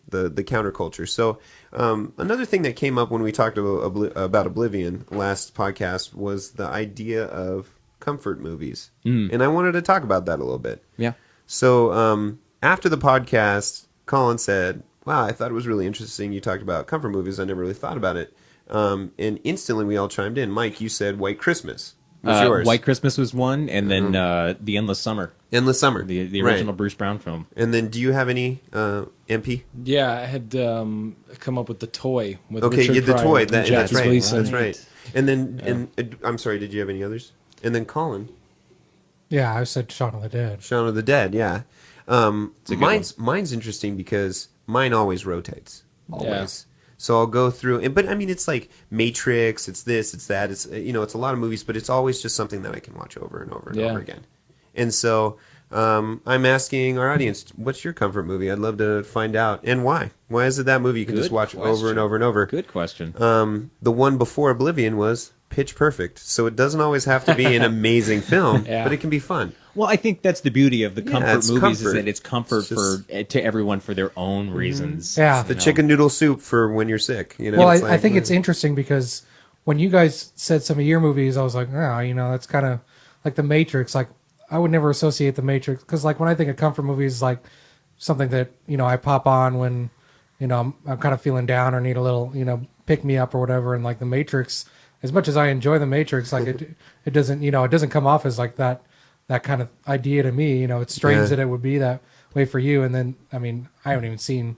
Speaker 1: the counterculture? So another thing that came up when we talked about Oblivion last podcast was the idea of comfort movies, and I wanted to talk about that a little bit.
Speaker 2: Yeah.
Speaker 1: So after the podcast, Colin said, wow, I thought it was really interesting. You talked about comfort movies. I never really thought about it. And instantly we all chimed in. Mike, you said White Christmas, What's yours?
Speaker 2: White Christmas was one, and then The Endless Summer.
Speaker 1: Endless Summer.
Speaker 2: The original Bruce Brown film.
Speaker 1: And then do you have any MP?
Speaker 3: Yeah, I had come up with The Toy. With
Speaker 1: Okay,
Speaker 3: Richard
Speaker 1: you had The
Speaker 3: Pryor
Speaker 1: Toy.
Speaker 3: and
Speaker 1: That's
Speaker 3: Jackie
Speaker 1: right.
Speaker 3: Gleason.
Speaker 1: That's right. And then, I'm sorry, did you have any others? And then Colin.
Speaker 4: Yeah, I said Shaun of the Dead.
Speaker 1: Shaun of the Dead, yeah.
Speaker 2: a good
Speaker 1: Mine's interesting because mine always rotates. Always. So I'll go through, but I mean, it's like Matrix, it's this, it's that, it's it's a lot of movies, but it's always just something that I can watch over and over and over again. And so I'm asking our audience, what's your comfort movie? I'd love to find out, and why. Why is it that movie you can just watch over and over and over?
Speaker 2: Good question.
Speaker 1: The one before Oblivion was Pitch Perfect, so it doesn't always have to be an amazing film, but it can be fun.
Speaker 2: Well, I think that's the beauty of the comfort
Speaker 1: it's
Speaker 2: movies
Speaker 1: comfort.
Speaker 2: is that it's comfort to everyone for their own reasons.
Speaker 4: Yeah.
Speaker 1: The chicken noodle soup for when you're sick.
Speaker 4: Well, I think it's interesting because when you guys said some of your movies, I was like, that's kind of like The Matrix. Like, I would never associate The Matrix because, like, when I think of comfort movies, like something that I pop on when I'm kind of feeling down or need a little pick me up or whatever. And like The Matrix, as much as I enjoy The Matrix, like it doesn't it doesn't come off as like that kind of idea to me. It's strange that it would be that way for you. And then, I mean, I haven't even seen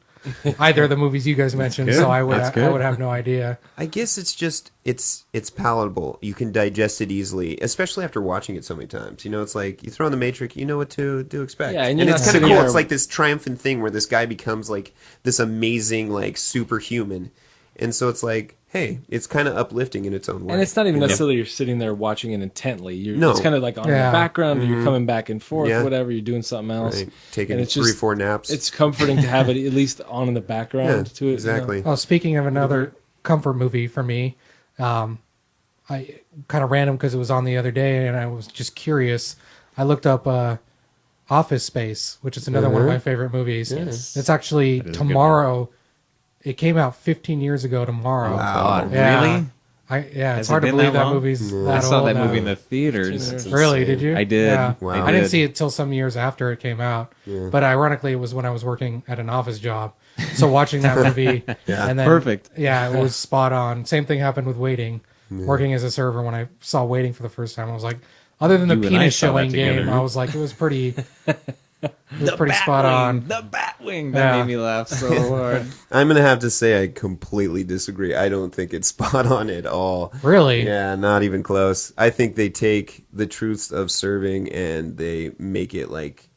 Speaker 4: either of the movies you guys mentioned, so I would have no idea.
Speaker 1: I guess it's just it's palatable. You can digest it easily, especially after watching it so many times. It's like you throw in The Matrix, you know what to expect.
Speaker 3: Yeah,
Speaker 1: and it's kind of cool. It's like this triumphant thing where this guy becomes like this amazing like superhuman, and so it's like, hey, it's kind of uplifting in its own way.
Speaker 3: And it's not even necessarily you're sitting there watching it intently.
Speaker 1: No.
Speaker 3: It's kind of like on the background, or you're coming back and forth, whatever, you're doing something else.
Speaker 1: Right. Taking
Speaker 3: and it's
Speaker 1: 3-4 naps.
Speaker 3: It's comforting to have it at least on in the background to it.
Speaker 1: Exactly.
Speaker 4: Well, speaking of another comfort movie for me, I kind of random because it was on the other day and I was just curious. I looked up Office Space, which is another one of my favorite movies.
Speaker 1: Yes.
Speaker 4: It's actually tomorrow. It came out 15 years ago tomorrow.
Speaker 2: Oh, God,
Speaker 4: Yeah.
Speaker 2: really?
Speaker 4: It's hard to believe that movie's that old.
Speaker 2: I saw that
Speaker 4: now.
Speaker 2: movie in the theaters.
Speaker 4: Really? Did you?
Speaker 2: I did.
Speaker 4: Yeah.
Speaker 1: Wow.
Speaker 4: I didn't see it till some years after it came out.
Speaker 1: Yeah.
Speaker 4: But ironically, it was when I was working at an office job. So watching that movie, and then
Speaker 2: Perfect.
Speaker 4: Yeah, it was spot on. Same thing happened with Waiting. Working as a server, when I saw Waiting for the first time, I was like, other than the
Speaker 2: You and I
Speaker 4: penis
Speaker 2: saw that
Speaker 4: showing game,
Speaker 2: together.
Speaker 4: I was like, it was pretty. It was pretty spot on.
Speaker 2: The Batwing. That made me laugh so hard.
Speaker 1: I'm gonna have to say I completely disagree. I don't think it's spot on at all.
Speaker 4: Really?
Speaker 1: Yeah, not even close. I think they take the truths of serving and they make it like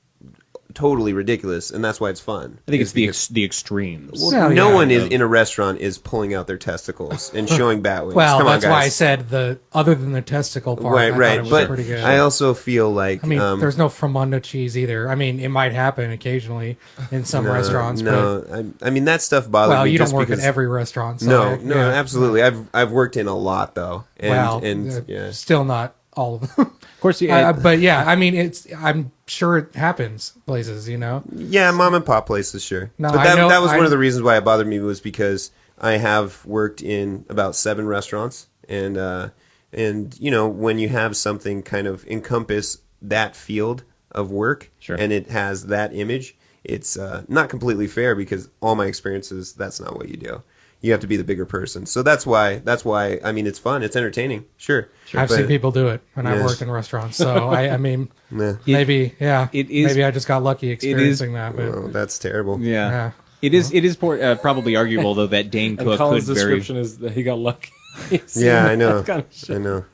Speaker 1: totally ridiculous, and that's why it's fun.
Speaker 2: I think it's the extremes.
Speaker 1: Well, no one is in a restaurant is pulling out their testicles and showing bat wings.
Speaker 4: Well,
Speaker 1: Come on,
Speaker 4: that's why I
Speaker 1: guys.
Speaker 4: said other than the testicle part.
Speaker 1: Right,
Speaker 4: I
Speaker 1: right.
Speaker 4: thought it was
Speaker 1: But
Speaker 4: pretty good.
Speaker 1: I also feel like
Speaker 4: I mean, there's no Fromunda cheese either. I mean, it might happen occasionally in some restaurants.
Speaker 1: No, I mean that stuff
Speaker 4: But,
Speaker 1: bothers
Speaker 4: well,
Speaker 1: me
Speaker 4: you
Speaker 1: just
Speaker 4: don't work
Speaker 1: because
Speaker 4: at every restaurant. So
Speaker 1: no, absolutely. I've worked in a lot though, and
Speaker 4: still not all of them.
Speaker 2: Of course,
Speaker 4: But yeah, I mean, I'm sure it happens places,
Speaker 1: Yeah, mom and pop places, sure.
Speaker 4: No,
Speaker 1: but
Speaker 4: I know-
Speaker 1: that was one
Speaker 4: I-
Speaker 1: of the reasons why it bothered me was because I have worked in about 7 restaurants, and when you have something kind of encompass that field of work, and it has that image, it's not completely fair because all my experiences, that's not what you do. You have to be the bigger person. So that's why. I mean, it's fun. It's entertaining. Sure.
Speaker 4: I've seen people do it when I worked in restaurants. So I mean, maybe maybe I just got lucky experiencing that. But
Speaker 1: Oh, that's terrible.
Speaker 2: Yeah. It is probably arguable though that Dane Cook
Speaker 3: Colin's
Speaker 2: could
Speaker 3: description is that he got lucky.
Speaker 1: Yeah, I know.
Speaker 3: Kind of shit.
Speaker 1: I know.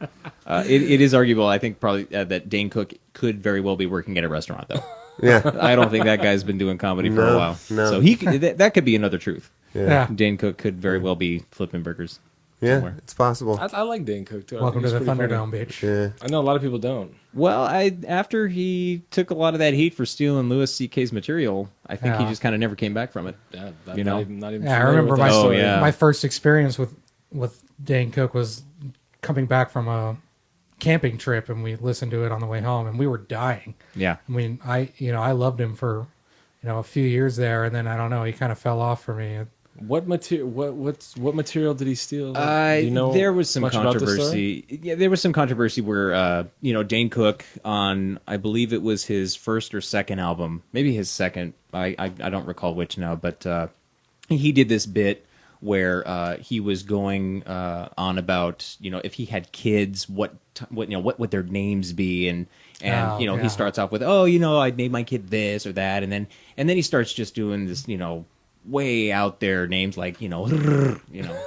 Speaker 2: It is arguable. I think probably that Dane Cook could very well be working at a restaurant though.
Speaker 1: Yeah.
Speaker 2: I don't think that guy's been doing comedy for a while.
Speaker 1: No.
Speaker 2: So that could be another truth.
Speaker 4: Yeah.
Speaker 2: Dane Cook could very well be flipping burgers.
Speaker 1: Yeah,
Speaker 2: somewhere.
Speaker 1: it's possible.
Speaker 3: I like Dane Cook too. I
Speaker 4: welcome to
Speaker 3: think
Speaker 4: the
Speaker 3: he's pretty
Speaker 4: Thunderdome,
Speaker 3: funny.
Speaker 4: bitch.
Speaker 1: Yeah.
Speaker 3: I know a lot of people don't.
Speaker 2: Well, after he took a lot of that heat for stealing Louis C.K.'s material, I think he just kind of never came back from it.
Speaker 3: Yeah,
Speaker 2: know?
Speaker 3: not even
Speaker 4: Yeah, I
Speaker 3: familiar
Speaker 4: remember
Speaker 3: with
Speaker 4: my
Speaker 3: that story.
Speaker 2: yeah.
Speaker 4: my first experience with Dane Cook was coming back from a camping trip, and we listened to it on the way home, and we were dying.
Speaker 2: Yeah.
Speaker 4: I mean, I loved him for a few years there, and then I don't know, he kind of fell off for me.
Speaker 3: What material? What material did he steal? Do you know
Speaker 2: there was some
Speaker 3: much about the story?
Speaker 2: controversy. Yeah, there was some controversy where Dane Cook on, I believe it was his first or second album, maybe his second. I don't recall which now, but he did this bit where he was going on about if he had kids, what what would their names be, and
Speaker 4: Oh,
Speaker 2: you know,
Speaker 4: yeah.
Speaker 2: he starts off with, oh, you know, I'd name my kid this or that, and then he starts just doing this, you know, way out there names like, you know,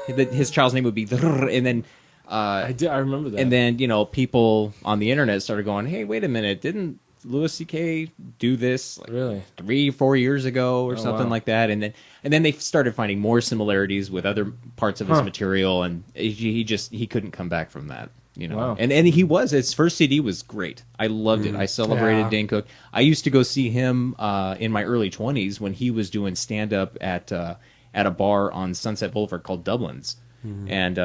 Speaker 2: his child's name would be, and then
Speaker 3: I remember that.
Speaker 2: and then, you know, people on the internet started going, hey, wait a minute, didn't Louis C.K. do this like
Speaker 3: Really?
Speaker 2: 3-4 years ago or something
Speaker 3: wow.
Speaker 2: like that? And then they started finding more similarities with other parts of his material, and he couldn't come back from that. You know,
Speaker 3: Wow.
Speaker 2: and his first CD was great. I loved it. I celebrated
Speaker 4: Yeah.
Speaker 2: Dane Cook. I used to go see him in my early 20s when he was doing stand up at a bar on Sunset Boulevard called Dublin's. And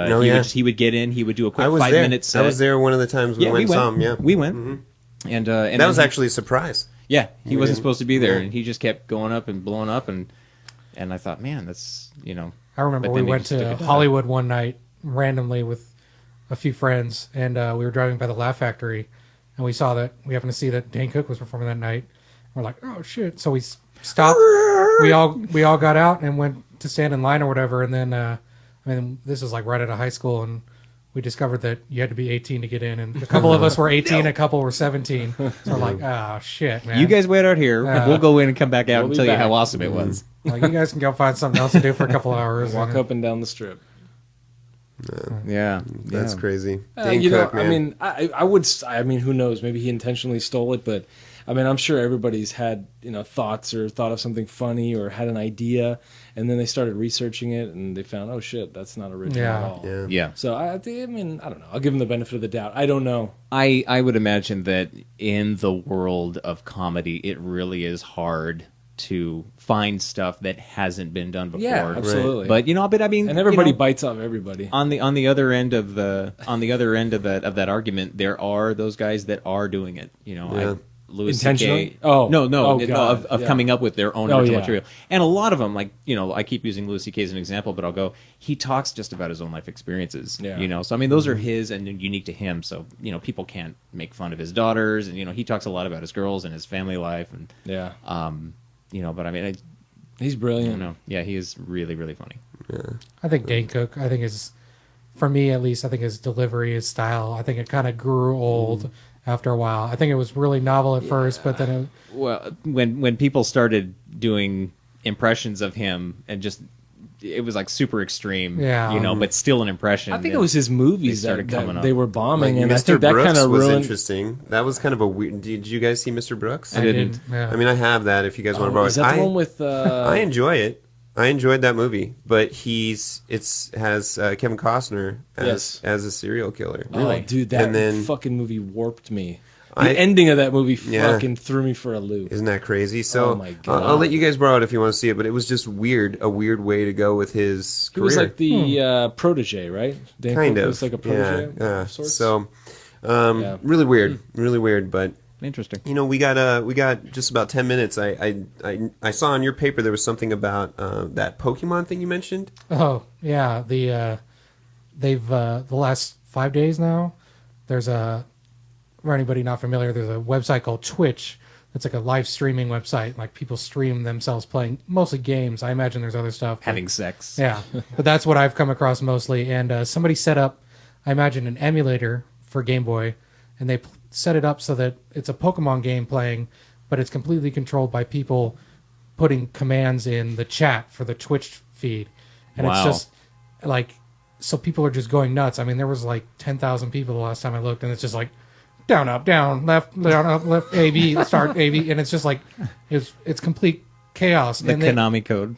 Speaker 2: he would get in. He would do a quick 5-minute set.
Speaker 1: I was there one of the times we went and saw him. Yeah,
Speaker 2: we went. And
Speaker 1: that was actually a surprise.
Speaker 2: yeah, he wasn't supposed to be there, and he just kept going up and blowing up, and I thought, man, that's, you know.
Speaker 4: I remember
Speaker 2: but
Speaker 4: we
Speaker 2: then he
Speaker 4: went
Speaker 2: just took
Speaker 4: to
Speaker 2: it
Speaker 4: Hollywood one night randomly with a few friends, and we were driving by the Laugh Factory, and we happened to see that Dane Cook was performing that night. We're like, oh shit! So we stopped. we all got out and went to stand in line or whatever, and then I mean, this was like right out of high school, and we discovered that you had to be 18 to get in, and a couple of us were 18, a couple were 17. So I'm like, oh shit, man!
Speaker 2: You guys wait out here. We'll go in and come back out
Speaker 3: We'll
Speaker 2: and
Speaker 3: be
Speaker 2: tell you
Speaker 3: back.
Speaker 2: how awesome it was.
Speaker 4: Like, you guys can go find something else to do for a couple hours.
Speaker 3: Walk up and down the strip.
Speaker 2: Yeah,
Speaker 1: That's crazy.
Speaker 3: You
Speaker 1: Dane
Speaker 3: know,
Speaker 1: Cook, man.
Speaker 3: I mean, who knows? Maybe he intentionally stole it, but I mean, I'm sure everybody's had, you know, thoughts or thought of something funny or had an idea, and then they started researching it and they found, oh shit, that's not original
Speaker 4: Yeah.
Speaker 3: at all.
Speaker 1: Yeah.
Speaker 2: Yeah.
Speaker 3: So I mean, I don't know. I'll give him the benefit of the doubt. I don't know.
Speaker 2: I would imagine that in the world of comedy, it really is hard to find stuff that hasn't been done before.
Speaker 3: Yeah, absolutely.
Speaker 2: But you know, I mean,
Speaker 3: And everybody
Speaker 2: you know,
Speaker 3: bites off everybody.
Speaker 2: on the other end of that argument, there are those guys that are doing it. You know,
Speaker 1: Yeah.
Speaker 2: Louis
Speaker 3: Intentionally?
Speaker 2: C.K.
Speaker 3: Oh.
Speaker 2: no,
Speaker 3: Oh, God.
Speaker 2: of
Speaker 3: Yeah.
Speaker 2: coming up with their own
Speaker 3: Oh,
Speaker 2: original
Speaker 3: yeah.
Speaker 2: material, and a lot of them, like, you know, I keep using Louis C.K. as an example, but I'll go, he talks just about his own life experiences.
Speaker 3: Yeah.
Speaker 2: You know, so I mean, those are his and unique to him. So, you know, people can't make fun of his daughters, and you know, he talks a lot about his girls and his family life, and
Speaker 3: Yeah.
Speaker 2: you know, but I mean,
Speaker 3: He's
Speaker 2: I
Speaker 3: brilliant.
Speaker 2: don't know. Yeah, he is really, really funny.
Speaker 4: I think Dane Cook, I think for me at least, I think his delivery, his style, I think it kind of grew old after a while. I think it was really novel at first, but then
Speaker 2: Well, when people started doing impressions of him, and just it was like super extreme,
Speaker 4: Yeah.
Speaker 2: you know, but still an impression.
Speaker 3: I think
Speaker 2: and
Speaker 3: it was his movies
Speaker 2: they started
Speaker 3: that
Speaker 2: coming up.
Speaker 3: they were bombing,
Speaker 1: Like,
Speaker 3: and I
Speaker 1: Mr.
Speaker 3: think that
Speaker 1: Brooks
Speaker 3: kind of
Speaker 1: was
Speaker 3: ruined.
Speaker 1: interesting. That was kind of a weird. Did you guys see Mr. Brooks?
Speaker 2: I didn't.
Speaker 4: Yeah.
Speaker 1: I mean, I have that. If you guys want to borrow
Speaker 3: Is
Speaker 1: it,
Speaker 3: that the one with?
Speaker 1: I enjoy it. I enjoyed that movie, but has Kevin Costner
Speaker 3: Yes.
Speaker 1: as a serial killer.
Speaker 3: Oh, dude, that
Speaker 1: And then-
Speaker 3: fucking movie warped me. The
Speaker 1: I-
Speaker 3: ending of that movie
Speaker 1: Yeah.
Speaker 3: fucking threw me for a loop.
Speaker 1: Isn't that crazy? So
Speaker 3: Oh my God.
Speaker 1: I'll let you guys borrow it if you want to see it, but it was just weird, a weird way to go with his
Speaker 3: He
Speaker 1: career.
Speaker 3: was like the protege, right? Dan
Speaker 1: kind
Speaker 3: Cook
Speaker 1: of
Speaker 3: was like a protege
Speaker 1: yeah.
Speaker 3: of sorts.
Speaker 1: So
Speaker 3: Yeah.
Speaker 1: really weird, but
Speaker 2: Interesting.
Speaker 1: you know, we got just about 10 minutes. I saw on your paper there was something about that Pokemon thing you mentioned.
Speaker 4: oh yeah, they've the last 5 days now. There's for anybody not familiar, there's a website called Twitch. It's like a live streaming website. Like people stream themselves playing mostly games. I imagine there's other stuff. but-
Speaker 2: Having sex.
Speaker 4: Yeah, but that's what I've come across mostly. And somebody set up, I imagine, an emulator for Game Boy, and they set it up so that it's a Pokemon game playing, but it's completely controlled by people putting commands in the chat for the Twitch feed. And it's
Speaker 2: Wow.
Speaker 4: just like, so people are just going nuts. I mean, there was like 10,000 people the last time I looked, and it's just like, down, up, down, left, down, up, left, A, B, start, A, B, and it's just like, it's complete chaos.
Speaker 2: The
Speaker 4: and
Speaker 2: Konami code.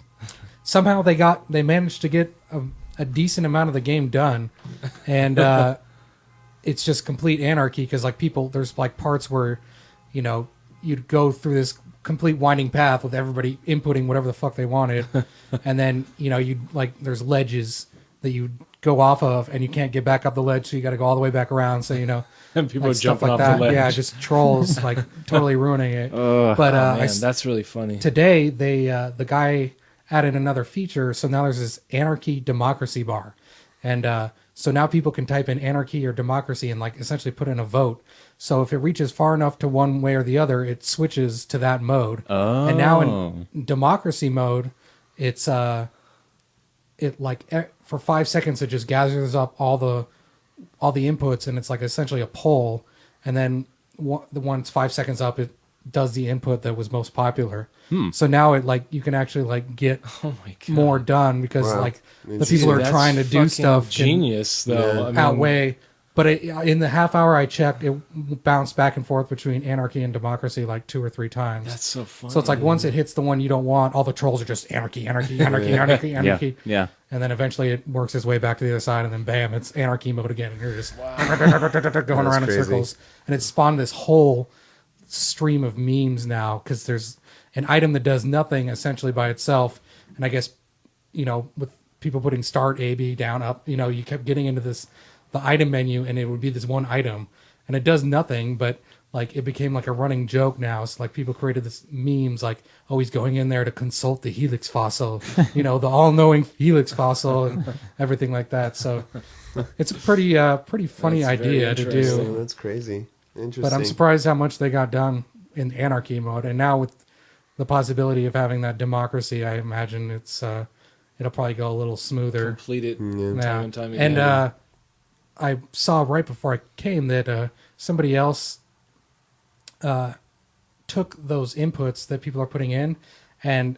Speaker 4: somehow they managed to get a decent amount of the game done, and it's just complete anarchy because like there's like parts where, you know, you'd go through this complete winding path with everybody inputting whatever the fuck they wanted, and then you know you like there's ledges that you go off of and you can't get back up the ledge, so you got to go all the way back around. So you know.
Speaker 3: and people
Speaker 4: Like
Speaker 3: are
Speaker 4: stuff
Speaker 3: jumping
Speaker 4: like
Speaker 3: off
Speaker 4: that,
Speaker 3: the ledge.
Speaker 4: yeah, just trolls like totally ruining it. But
Speaker 3: Oh, man, that's really funny.
Speaker 4: today the guy added another feature, so now there's this anarchy democracy bar, and so now people can type in anarchy or democracy and like essentially put in a vote. So if it reaches far enough to one way or the other, it switches to that mode.
Speaker 2: Oh.
Speaker 4: And now in democracy mode, it's it like for 5 seconds it just gathers up all the all the inputs, and it's like essentially a poll, and then once 5 seconds up, it does the input that was most popular. So now it like you can actually like get more done because like the people who are trying to do stuff
Speaker 3: genius though. I mean,
Speaker 4: outweigh. But in the half hour I checked, it bounced back and forth between anarchy and democracy like 2 or 3 times.
Speaker 3: That's so funny.
Speaker 4: So it's like once it hits the one you don't want, all the trolls are just anarchy, anarchy, anarchy, anarchy, anarchy.
Speaker 2: Yeah.
Speaker 4: And then eventually it works its way back to the other side, and then bam, it's anarchy mode again, and you're just going around in circles. And it spawned this whole stream of memes now because there's an item that does nothing essentially by itself, and I guess with people putting start A, B, down, up, you kept getting into the item menu, and it would be this one item, and it does nothing, but like it became like a running joke now. So like people created this memes like, oh, he's going in there to consult the helix fossil, the all-knowing helix fossil and everything like that. So it's a pretty funny idea to do.
Speaker 1: That's crazy. Interesting.
Speaker 4: But I'm surprised how much they got done in anarchy mode, and now with the possibility of having that democracy, I imagine it'll probably go a little smoother.
Speaker 3: Complete it time and time
Speaker 4: again.
Speaker 3: And
Speaker 4: I saw right before I came that somebody else took those inputs that people are putting in, and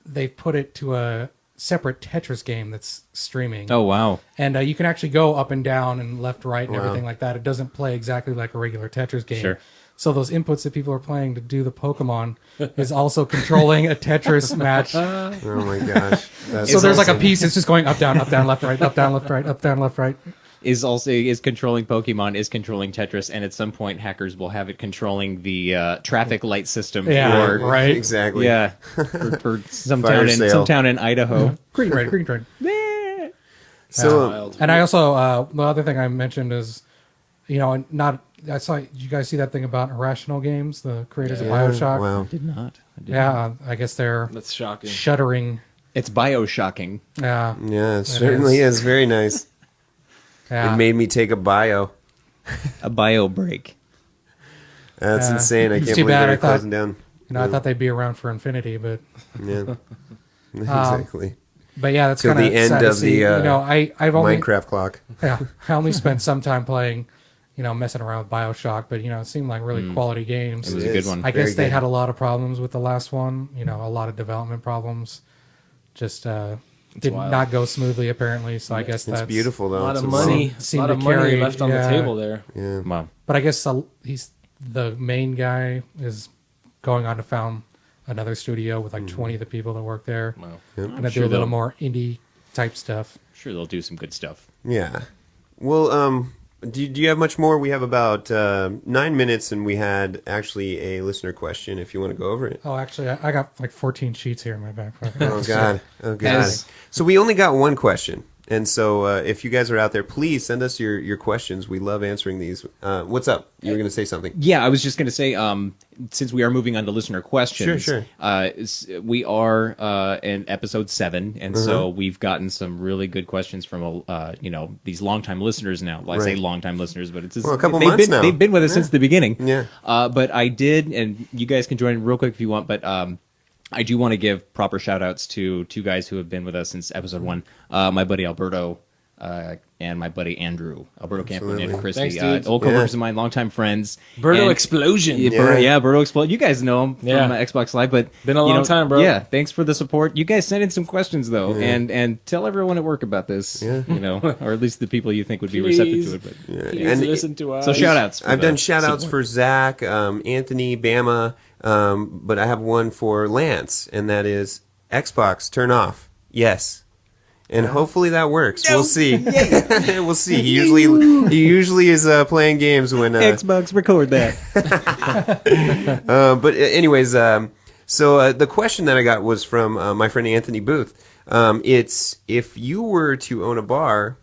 Speaker 4: they put it to a separate Tetris game that's streaming.
Speaker 2: Oh, wow.
Speaker 4: And you can actually go up and down and left, right, and everything like that. It doesn't play exactly like a regular Tetris game.
Speaker 2: Sure.
Speaker 4: So those inputs that people are playing to do the Pokemon is also controlling a Tetris match.
Speaker 1: Oh my gosh.
Speaker 4: So there's like a piece that's just going up, down, left, right, up, down, left, right, up, down, left, right.
Speaker 2: Is controlling Pokemon, is controlling Tetris, and at some point hackers will have it controlling the traffic light system.
Speaker 4: Yeah,
Speaker 2: for,
Speaker 4: right.
Speaker 1: Exactly.
Speaker 2: Yeah, for some town in Idaho.
Speaker 4: Green, right, green, right.
Speaker 1: So,
Speaker 4: and I also the other thing I mentioned is, I saw. Did you guys see that thing about Irrational Games, the creators of BioShock?
Speaker 1: wow.
Speaker 2: I did not.
Speaker 4: I guess they're
Speaker 3: that's shocking.
Speaker 4: shuttering.
Speaker 2: It's BioShocking.
Speaker 4: Yeah,
Speaker 1: Yeah, it certainly is. Very nice.
Speaker 4: yeah.
Speaker 1: It made me take a bio.
Speaker 2: A bio break.
Speaker 1: That's
Speaker 4: Yeah.
Speaker 1: insane. I
Speaker 4: It's
Speaker 1: can't
Speaker 4: too
Speaker 1: believe
Speaker 4: bad.
Speaker 1: they're
Speaker 4: I thought-
Speaker 1: closing down.
Speaker 4: I thought they'd be around for infinity, but
Speaker 1: Yeah. Exactly.
Speaker 4: but yeah, that's
Speaker 1: Till
Speaker 4: kind of
Speaker 1: the end
Speaker 4: sad to
Speaker 1: of
Speaker 4: see.
Speaker 1: the,
Speaker 4: I've only
Speaker 1: Minecraft clock.
Speaker 4: I only spent some time playing, messing around with BioShock, but it seemed like really quality games.
Speaker 2: It was a good one.
Speaker 4: I guess
Speaker 1: Very
Speaker 4: they
Speaker 1: good.
Speaker 4: had a lot of problems with the last one. A lot of development problems. Just did
Speaker 3: wild.
Speaker 4: not go smoothly apparently. So I guess
Speaker 1: It's
Speaker 4: that's
Speaker 1: beautiful, though.
Speaker 3: A lot
Speaker 1: It's
Speaker 3: of
Speaker 1: a
Speaker 3: money. A
Speaker 4: seemed
Speaker 3: lot
Speaker 4: to
Speaker 3: of money
Speaker 4: carry-
Speaker 3: left on the
Speaker 4: yeah.
Speaker 3: table there.
Speaker 1: Yeah.
Speaker 2: Wow.
Speaker 4: But I guess he's the main guy is going on to found another studio with like 20 of the people that work there,
Speaker 3: Wow.
Speaker 4: and they do a little more indie type stuff.
Speaker 2: Sure, they'll do some good stuff.
Speaker 1: Yeah. Well, do you have much more? We have about 9 minutes, and we had actually a listener question. If you want to go over it.
Speaker 4: Oh, actually, I got like 14 sheets here in my backpack.
Speaker 1: Oh God. Oh God.
Speaker 2: As-
Speaker 1: So we only got one question, and so if you guys are out there, please send us your questions. We love answering these. What's up? You were going to say something.
Speaker 2: Yeah, I was just going to say, since we are moving on to listener questions,
Speaker 1: Sure.
Speaker 2: We are in episode 7, and so we've gotten some really good questions from these longtime listeners now. Well, I say
Speaker 1: Right.
Speaker 2: longtime listeners, but it's
Speaker 1: Well, a couple months now.
Speaker 2: They've been with us since the beginning.
Speaker 1: Yeah.
Speaker 2: But I did, and you guys can join in real quick if you want, but I do want to give proper shout outs to 2 guys who have been with us since episode 1. My buddy Alberto and my buddy Andrew. Alberto Campo and Christy.
Speaker 3: Thanks, dudes.
Speaker 2: Old co-workers of mine, longtime friends.
Speaker 3: Birdo
Speaker 2: And-
Speaker 3: Explosion.
Speaker 2: Yeah, Birdo Explode. You guys know him from
Speaker 3: Yeah.
Speaker 2: Xbox Live, but
Speaker 3: Been a long time, bro.
Speaker 2: Yeah, thanks for the support. You guys sent in some questions though, and tell everyone at work about this.
Speaker 1: Yeah.
Speaker 2: Or at least the people you think would be receptive to it. But
Speaker 1: Yeah.
Speaker 3: Please listen to us.
Speaker 2: so shout outs.
Speaker 1: I've done shout outs for Zach, Anthony, Bama, but I have one for Lance, and that is Xbox, turn off. Yes. And hopefully that works. We'll see. We'll see. He usually is playing games when
Speaker 2: Xbox record that.
Speaker 1: but anyways, so the question that I got was from my friend Anthony Booth. It's if you were to own a bar,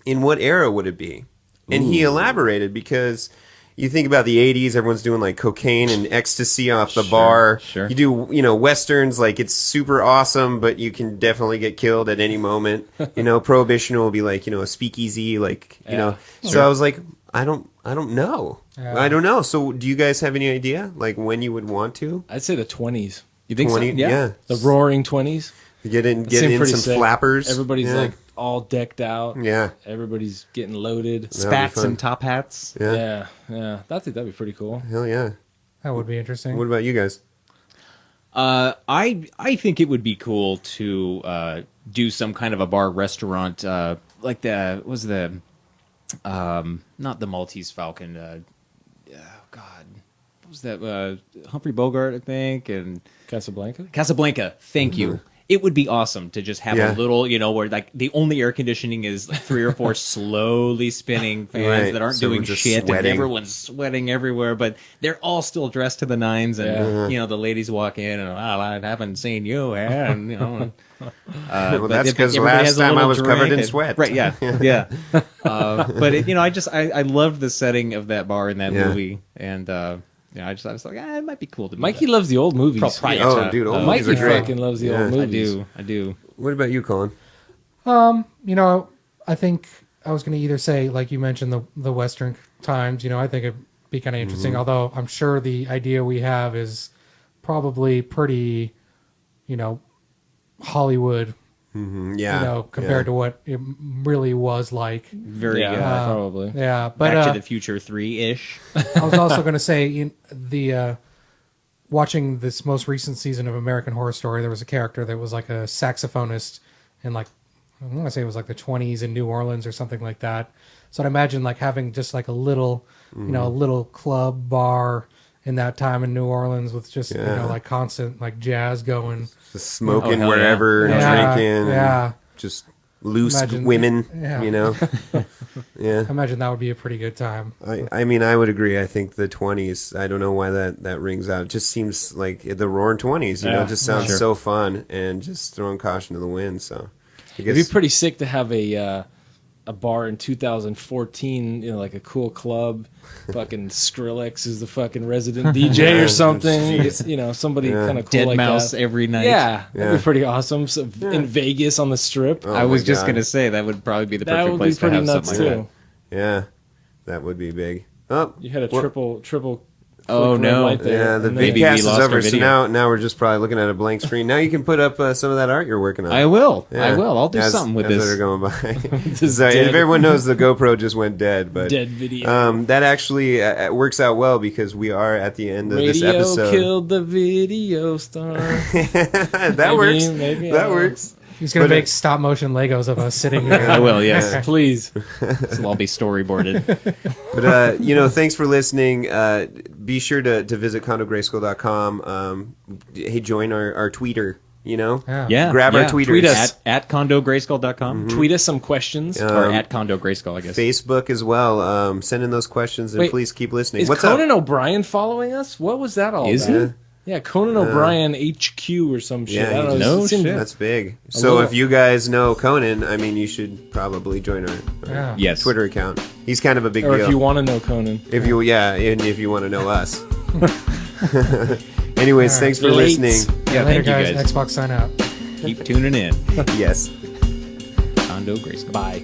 Speaker 1: in what era would it be? And he elaborated because you think about the 80s, everyone's doing like cocaine and ecstasy off the bar.
Speaker 2: Sure.
Speaker 1: You do, westerns, like it's super awesome, but you can definitely get killed at any moment. Prohibition will be like, a speakeasy, like, So I was like, I don't know.
Speaker 4: Yeah.
Speaker 1: I don't know. So do you guys have any idea, like when you would want to?
Speaker 3: I'd say the 20s.
Speaker 2: You think
Speaker 1: 20?
Speaker 2: so? Yeah.
Speaker 3: The roaring 20s.
Speaker 1: Get in
Speaker 3: seemed
Speaker 1: some
Speaker 3: pretty sick.
Speaker 1: flappers.
Speaker 3: Everybody's
Speaker 1: Yeah.
Speaker 3: like all decked out.
Speaker 1: Yeah.
Speaker 3: Everybody's getting loaded.
Speaker 1: That'd be
Speaker 2: Spats
Speaker 1: fun.
Speaker 2: and top hats.
Speaker 1: Yeah.
Speaker 3: Yeah. I think that'd be pretty cool.
Speaker 1: Hell yeah.
Speaker 4: That would be interesting.
Speaker 1: What about you guys?
Speaker 2: I think it would be cool to do some kind of a bar restaurant, like not the Maltese Falcon. God, what was that? Humphrey Bogart, I think, and
Speaker 3: Casablanca?
Speaker 2: Casablanca. Thank you. It would be awesome to just have
Speaker 1: Yeah.
Speaker 2: a little, where like the only air conditioning is like 3 or 4 slowly spinning fans
Speaker 1: Right.
Speaker 2: that aren't
Speaker 1: So
Speaker 2: doing
Speaker 1: everyone's just
Speaker 2: shit, and
Speaker 1: sweating.
Speaker 2: everyone's sweating everywhere, but they're all still dressed to the nines, and the ladies walk in and I haven't seen you, and
Speaker 1: Well,
Speaker 2: but
Speaker 1: that's
Speaker 2: if
Speaker 1: because
Speaker 2: everybody
Speaker 1: last
Speaker 2: has a
Speaker 1: time I
Speaker 2: little
Speaker 1: was covered
Speaker 2: drink
Speaker 1: in
Speaker 2: and-
Speaker 1: sweat.
Speaker 2: Right? Yeah, yeah. But I loved the setting of that bar in that
Speaker 1: Yeah.
Speaker 2: movie, and I was like, it might be cool to do
Speaker 3: Mikey
Speaker 2: that.
Speaker 3: loves the old movies.
Speaker 2: Proprietary.
Speaker 1: Oh, dude, old movies
Speaker 3: Mikey
Speaker 1: are great.
Speaker 3: fucking loves the
Speaker 1: Yeah.
Speaker 3: old
Speaker 2: I
Speaker 3: movies.
Speaker 2: I do.
Speaker 1: What about you, Colin?
Speaker 4: I think I was going to either say, like you mentioned, the Western times. I think it'd be kind of interesting. Although I'm sure the idea we have is probably pretty, Hollywood.
Speaker 1: Yeah.
Speaker 4: Compared to what it really was like.
Speaker 2: Very
Speaker 3: Yeah, probably.
Speaker 4: Yeah, but
Speaker 2: Back to the Future 3-ish.
Speaker 4: I was also going to say watching this most recent season of American Horror Story, there was a character that was like a saxophonist in I want to say it was like the 20s in New Orleans or something like that. So I'd imagine like having just like a little, a little club bar in that time in New Orleans with just like constant like jazz going.
Speaker 1: Just smoking
Speaker 2: hell
Speaker 1: wherever and
Speaker 4: Yeah,
Speaker 1: drinking.
Speaker 4: yeah.
Speaker 1: And just loose
Speaker 4: Imagine-
Speaker 1: women,
Speaker 4: yeah.
Speaker 1: Yeah.
Speaker 4: I imagine that would be a pretty good time.
Speaker 1: I mean, I would agree. I think the 20s, I don't know why that rings out. It just seems like the roaring 20s, it just sounds so fun and just throwing caution to the wind. So I guess,
Speaker 3: It'd be pretty sick to have a bar in 2014, like a cool club. Fucking Skrillex is the fucking resident DJ or something.
Speaker 1: Jeez.
Speaker 3: Somebody kind of cool
Speaker 2: Dead
Speaker 3: like
Speaker 2: Mouse
Speaker 3: that.
Speaker 2: every night.
Speaker 3: Yeah, that'd
Speaker 1: Yeah.
Speaker 3: be pretty awesome. So in Vegas on the Strip,
Speaker 1: Oh
Speaker 2: I was
Speaker 1: my
Speaker 2: just
Speaker 1: God.
Speaker 2: going to say that would probably be the
Speaker 3: that
Speaker 2: perfect
Speaker 3: would be
Speaker 2: place to
Speaker 3: pretty
Speaker 2: have
Speaker 3: nuts
Speaker 2: something
Speaker 3: too.
Speaker 2: like
Speaker 1: yeah, that would be big. Oh,
Speaker 3: You had a
Speaker 1: well,
Speaker 3: triple.
Speaker 2: Oh,
Speaker 3: flick red
Speaker 2: no.
Speaker 3: light there,
Speaker 1: Yeah, the
Speaker 3: and then-
Speaker 2: Maybe
Speaker 1: Vidcast
Speaker 2: we
Speaker 1: is
Speaker 2: lost our
Speaker 1: over, so
Speaker 2: video.
Speaker 1: now we're just probably looking at a blank screen. Now you can put up some of that art you're working on.
Speaker 2: that. I will.
Speaker 1: Yeah.
Speaker 2: I will. I'll do
Speaker 1: As-
Speaker 2: something with
Speaker 1: as
Speaker 2: this.
Speaker 1: they're going by.
Speaker 3: Just
Speaker 1: Sorry,
Speaker 3: dead.
Speaker 1: if everyone knows the GoPro just went dead, but
Speaker 3: Dead video.
Speaker 1: that actually works out well because we are at the end of this
Speaker 3: Radio
Speaker 1: episode.
Speaker 3: killed the video star.
Speaker 1: That
Speaker 3: Maybe-
Speaker 1: works.
Speaker 3: maybe
Speaker 1: that
Speaker 3: I'll-
Speaker 1: works.
Speaker 4: He's going
Speaker 1: But
Speaker 4: to make stop motion Legos of us sitting there.
Speaker 2: I will, yes.
Speaker 3: Please.
Speaker 2: This will all be storyboarded.
Speaker 1: But thanks for listening. Be sure to visit CondoGrayskull.com. Hey, join our tweeter.
Speaker 4: Yeah.
Speaker 2: Yeah.
Speaker 1: Grab our
Speaker 2: yeah.
Speaker 1: tweeters.
Speaker 3: Tweet us.
Speaker 2: At CondoGrayskull.com.
Speaker 3: Tweet us some questions.
Speaker 2: Or at Condo Grayskull, I guess.
Speaker 1: Facebook as well. Send in those questions and
Speaker 3: Wait,
Speaker 1: please keep listening.
Speaker 3: Is
Speaker 1: What's
Speaker 3: Conan
Speaker 1: up?
Speaker 3: O'Brien following us? What was that all
Speaker 2: Is
Speaker 3: about?
Speaker 2: he?
Speaker 3: Yeah, Conan O'Brien HQ or some shit.
Speaker 1: Yeah,
Speaker 3: I don't
Speaker 1: he
Speaker 3: know.
Speaker 2: No
Speaker 3: it seemed-
Speaker 2: shit.
Speaker 1: That's big. So
Speaker 3: little-
Speaker 1: if you guys know Conan, I mean, you should probably join our
Speaker 4: Yeah.
Speaker 2: Yes.
Speaker 1: Twitter account. He's kind of a big
Speaker 3: Or
Speaker 1: deal.
Speaker 3: if you want to know Conan.
Speaker 1: and if you want to know us. Anyways, thanks for
Speaker 3: Late.
Speaker 1: listening.
Speaker 2: Yeah,
Speaker 4: Later,
Speaker 2: thank you guys.
Speaker 4: Xbox sign out.
Speaker 2: Keep tuning in.
Speaker 1: Yes.
Speaker 2: Condo Grayskull.
Speaker 3: Bye.